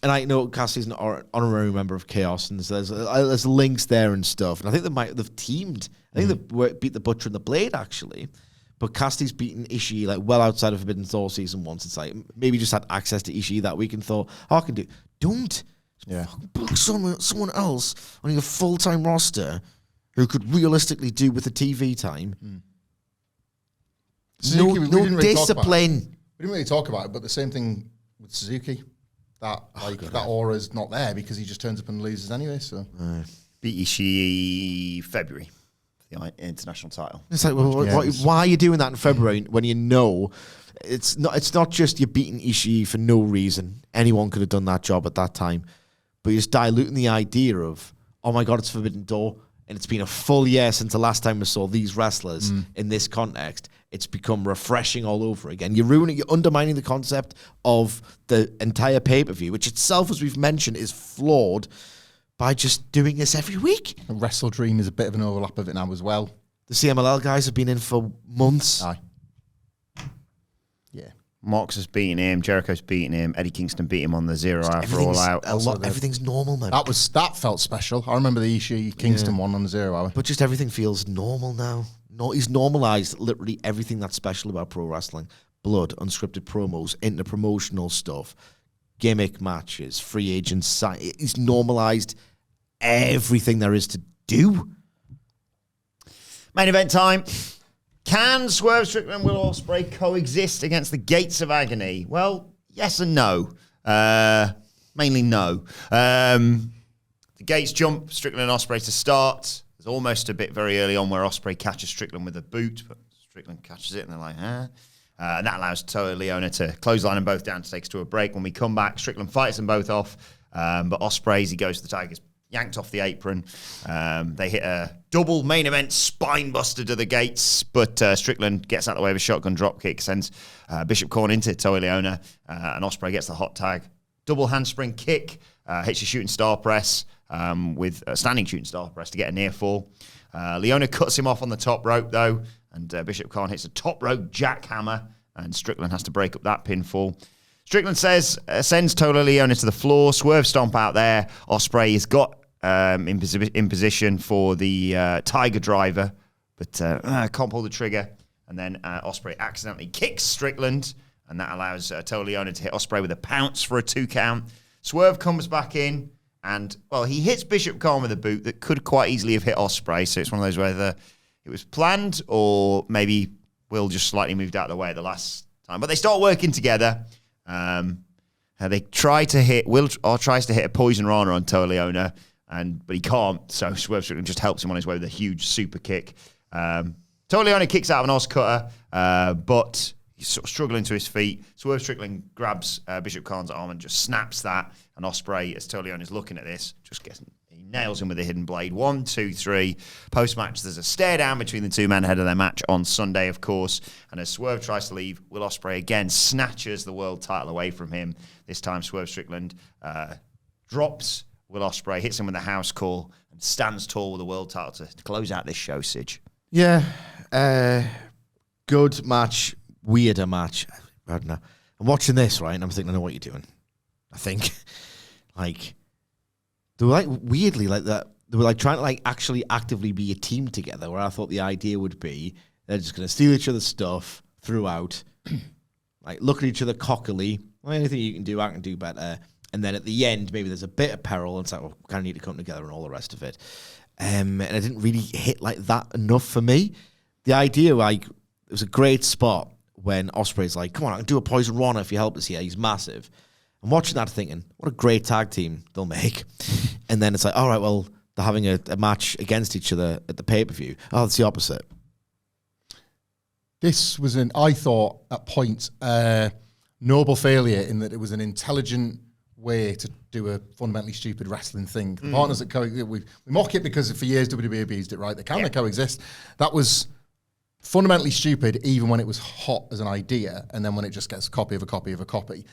And I know Cassidy's an honorary member of Chaos, and there's links there and stuff. And I think they've teamed. I think they beat the Butcher and the Blade, actually. But Cassidy's beaten Ishii like well outside of Forbidden Door season once. It's like maybe just had access to Ishii that week and thought, oh, I can do it. Don't. Yeah. Book someone else on your full-time roster who could realistically do with the TV time. Suzuki, we didn't really talk about it. discipline. We didn't really talk about it, but the same thing with Suzuki. That aura's not there because he just turns up and loses anyway. So Beat Ishii February for the international title. It's like, well, why are you doing that in February when you know it's not just you're beating Ishii for no reason. Anyone could have done that job at that time. But you're just diluting the idea of, oh my God, it's Forbidden Door. And it's been a full year since the last time we saw these wrestlers in this context. It's become refreshing all over again. You're undermining the concept of the entire pay-per-view, which itself, as we've mentioned, is flawed by just doing this every week. Wrestle Dream is a bit of an overlap of it now as well. The CMLL guys have been in for months. Aye. Yeah. Mox has beaten him. Jericho's beaten him. Eddie Kingston beat him on the 0 Hour for All Out. Everything's normal, man. That felt special. I remember the Ishii Kingston one on the 0 Hour. But just everything feels normal now. No, he's normalized literally everything that's special about pro wrestling. Blood, unscripted promos, inter-promotional stuff, gimmick matches, free agents. He's normalized everything there is to do. Main event time. Can Swerve Strickland Will Ospreay coexist against the Gates of Agony? Well, yes and no. Mainly no. The Gates jump Strickland and Ospreay to start. There's almost a bit very early on where Ospreay catches Strickland with a boot, but Strickland catches it and they're like, huh? And that allows Toa Leona to clothesline them both down to take us to a break. When we come back, Strickland fights them both off, but Ospreay, as he goes to the Tigers, yanked off the apron. They hit a double main event spine buster to the Gates, but Strickland gets out of the way of a shotgun dropkick, sends Bishop Corn into Toa Leona, and Ospreay gets the hot tag. Double handspring kick, hits a shooting star press with a standing shooting star press to get a near fall. Leona cuts him off on the top rope, though, and Bishop Corn hits a top rope jackhammer, and Strickland has to break up that pinfall. Strickland sends Toa Leona to the floor. Swerve stomp out there. Ospreay has got in position for the Tiger Driver, but can't pull the trigger. And then Ospreay accidentally kicks Strickland, and that allows Toa Leona to hit Ospreay with a pounce for a 2 count. Swerve comes back in, and, well, he hits Bishop Corn with a boot that could quite easily have hit Ospreay, so it's one of those whether it was planned or maybe Will just slightly moved out of the way the last time. But they start working together. They try to hit, Will tries to hit a Poison Rana on Toa Leona, but he can't, so Swerve Strickland just helps him on his way with a huge super kick. Toa Leona kicks out of an Oz cutter, but he's sort of struggling to his feet. Swerve Strickland grabs Bishop Khan's arm and just snaps that, and Ospreay, as Toa Leona's looking at this, he nails him with a hidden blade. 1, 2, 3. Post-match, there's a stare down between the two men ahead of their match on Sunday, of course. And as Swerve tries to leave, Will Ospreay again snatches the world title away from him. This time, Swerve Strickland drops Will Ospreay, hits him with a house call, and stands tall with the world title to close out this show, Sige. Yeah. Good match. Weirder match. I don't know. I'm watching this, right, and I'm thinking, I know what you're doing. I think. They were like weirdly like that. They were like trying to like actually actively be a team together. Where I thought the idea would be they're just going to steal each other's stuff throughout, like look at each other cockily. Well, anything you can do, I can do better. And then at the end, maybe there's a bit of peril, and it's like, well, we kind of need to come together and all the rest of it. And it didn't really hit like that enough for me. The idea, like, it was a great spot when Ospreay's like, come on, I can do a Poison Rana if you help us here. He's massive. I'm watching that thinking, what a great tag team they'll make. And then it's like, all right, well, they're having a match against each other at the pay-per-view. Oh, it's the opposite. This was I thought, at points, noble failure in that it was an intelligent way to do a fundamentally stupid wrestling thing. The partners that we mock it because for years WWE abused it, right? They kind of coexist. That was fundamentally stupid even when it was hot as an idea, and then when it just gets a copy of a copy of a copy.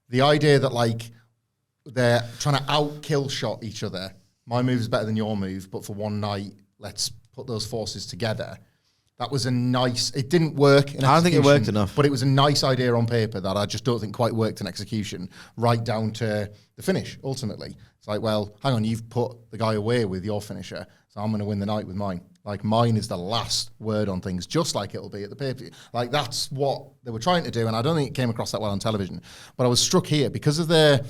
The idea that, like, they're trying to out-kill shot each other. My move is better than your move, but for one night, let's put those forces together. That was a nice... It didn't work in execution. I don't think it worked enough. But it was a nice idea on paper that I just don't think quite worked in execution, right down to the finish, ultimately. It's like, well, hang on, you've put the guy away with your finisher, so I'm going to win the night with mine. Like, mine is the last word on things, just like it'll be at the pay-per-view. Like, that's what they were trying to do, and I don't think it came across that well on television. But I was struck here because of their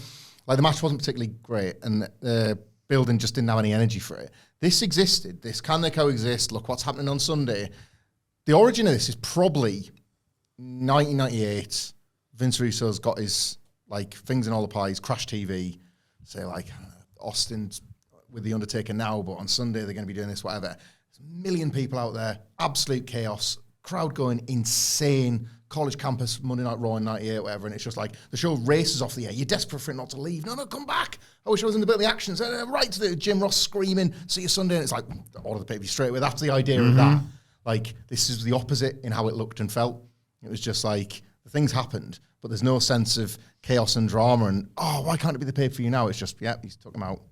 Like, the match wasn't particularly great, and the building just didn't have any energy for it. This existed. This can they coexist? Look what's happening on Sunday. The origin of this is probably 1998. Vince Russo's got his, like, things in all the pies, Crash TV, say, like, Austin's with The Undertaker now, but on Sunday they're going to be doing this, whatever. There's a million people out there, absolute chaos, crowd going insane, college campus, Monday Night Raw in 98, whatever, and it's just like, the show races off the air. You're desperate for it not to leave. No, come back. I wish I was in the bit of the action. So, right to the Jim Ross screaming, see you Sunday, and it's like, order the pay-per-view straight away. That's the idea of that. Like, this is the opposite in how it looked and felt. It was just like, the things happened, but there's no sense of chaos and drama and, why can't it be the pay-per-view now? It's just, he's took him out.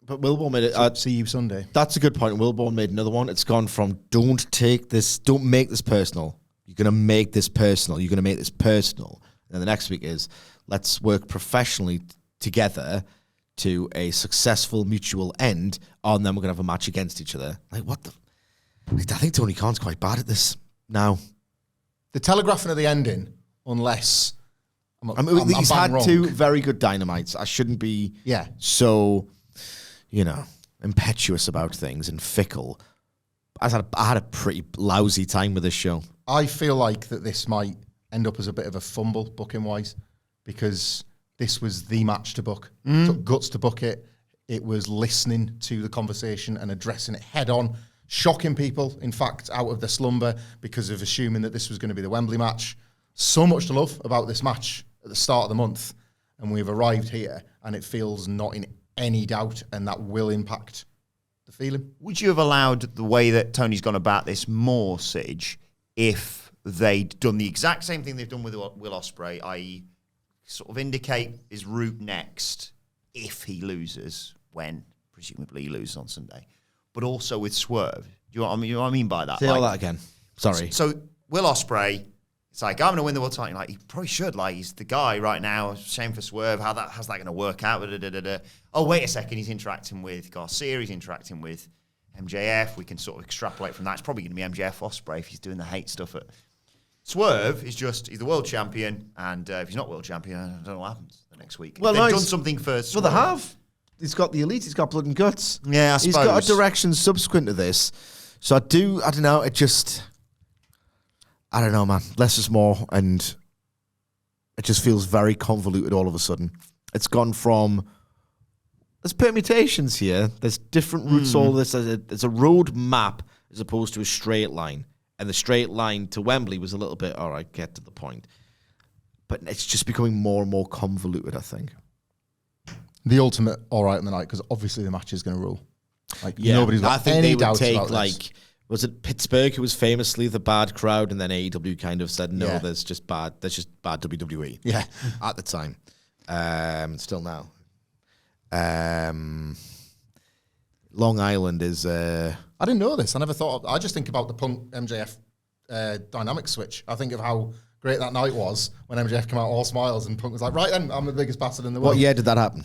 But Wilborn made it. See you Sunday. That's a good point. Wilborn made another one. It's gone from don't make this personal. You're going to make this personal. You're going to make this personal. And the next week is, let's work professionally together to a successful mutual end, and then we're going to have a match against each other. Like, what the... I think Tony Khan's quite bad at this now. The telegraphing of the ending, unless... He's had wrong. 2 very good Dynamites. I shouldn't be so... impetuous about things and fickle. I had a pretty lousy time with this show. I feel like that this might end up as a bit of a fumble booking-wise, because this was the match to book. It took guts to book it. It was listening to the conversation and addressing it head-on, shocking people, in fact, out of their slumber because of assuming that this was going to be the Wembley match. So much to love about this match at the start of the month, and we've arrived here, and it feels not in any doubt, and that will impact the feeling. Would you have allowed the way that Tony's gone about this more, Sige, if they'd done the exact same thing they've done with Will Ospreay, i.e. sort of indicate his route next if he loses, when presumably he loses on Sunday, but also with Swerve? Do you know what I mean by that? Say all that again. Sorry. So Will Ospreay, it's like, I'm going to win the world title. Like, he probably should. Like, he's the guy right now. Shame for Swerve. How's that going to work out? Oh, wait a second. He's interacting with Garcia. He's interacting with MJF. We can sort of extrapolate from that. It's probably going to be MJF Ospreay if he's doing the hate stuff. Swerve is just, he's the world champion. And if he's not world champion, I don't know what happens the next week. Well, they've done something for Swerve. Well, they have. He's got the elite. He's got blood and guts. Yeah, I suppose. He's got a direction subsequent to this. So I don't know. I don't know, man. Less is more, and it just feels very convoluted all of a sudden. It's gone from... There's permutations here. There's different routes, all this. There's a road map as opposed to a straight line. And the straight line to Wembley was a little bit, all right, get to the point. But it's just becoming more and more convoluted, I think. The ultimate all right in the night, because obviously the match is going to rule. Like, yeah, nobody's got any doubts about this. Like... Was it Pittsburgh who was famously the bad crowd, and then AEW kind of said, no, there's just bad WWE. Yeah. At the time. Still now. Long Island is... I didn't know this. I never thought I just think about the Punk MJF dynamic switch. I think of how great that night was when MJF came out all smiles and Punk was like, right then, I'm the biggest bastard in the world. What year did that happen?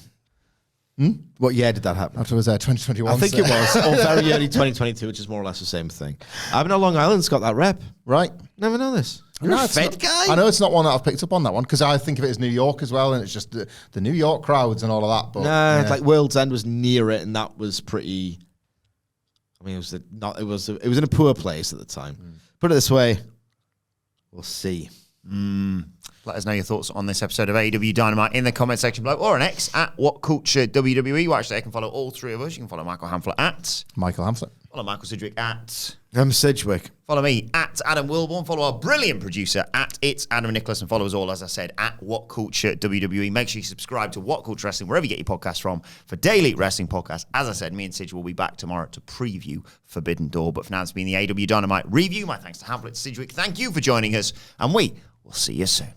What year did that happen? After it was 2021. I think it was. Or very early 2022, which is more or less the same thing. I know Long Island's got that rep. Right. Never know this. You're a Fed guy? I know it's not one that I've picked up on that one, because I think of it as New York as well, and it's just the New York crowds and all of that. But it's like World's End was near it, and that was pretty... I mean, it was in a poor place at the time. Put it this way, we'll see. Let us know your thoughts on this episode of AEW Dynamite in the comment section below, or on X at WhatCulture WWE. Watch there. You can follow all 3 of us. You can follow Michael Hamflett at Michael Hamflett. Follow Michael Sidgwick at Sidgwick. Follow me at Adam Wilborn. Follow our brilliant producer at It's Adam Nicholas, and follow us all, as I said, at WhatCulture WWE. Make sure you subscribe to WhatCulture Wrestling wherever you get your podcasts from for daily wrestling podcasts. As I said, me and Sidge will be back tomorrow to preview Forbidden Door. But for now, it's been the AEW Dynamite review. My thanks to Hamflett, Sidgwick. Thank you for joining us, and we will see you soon.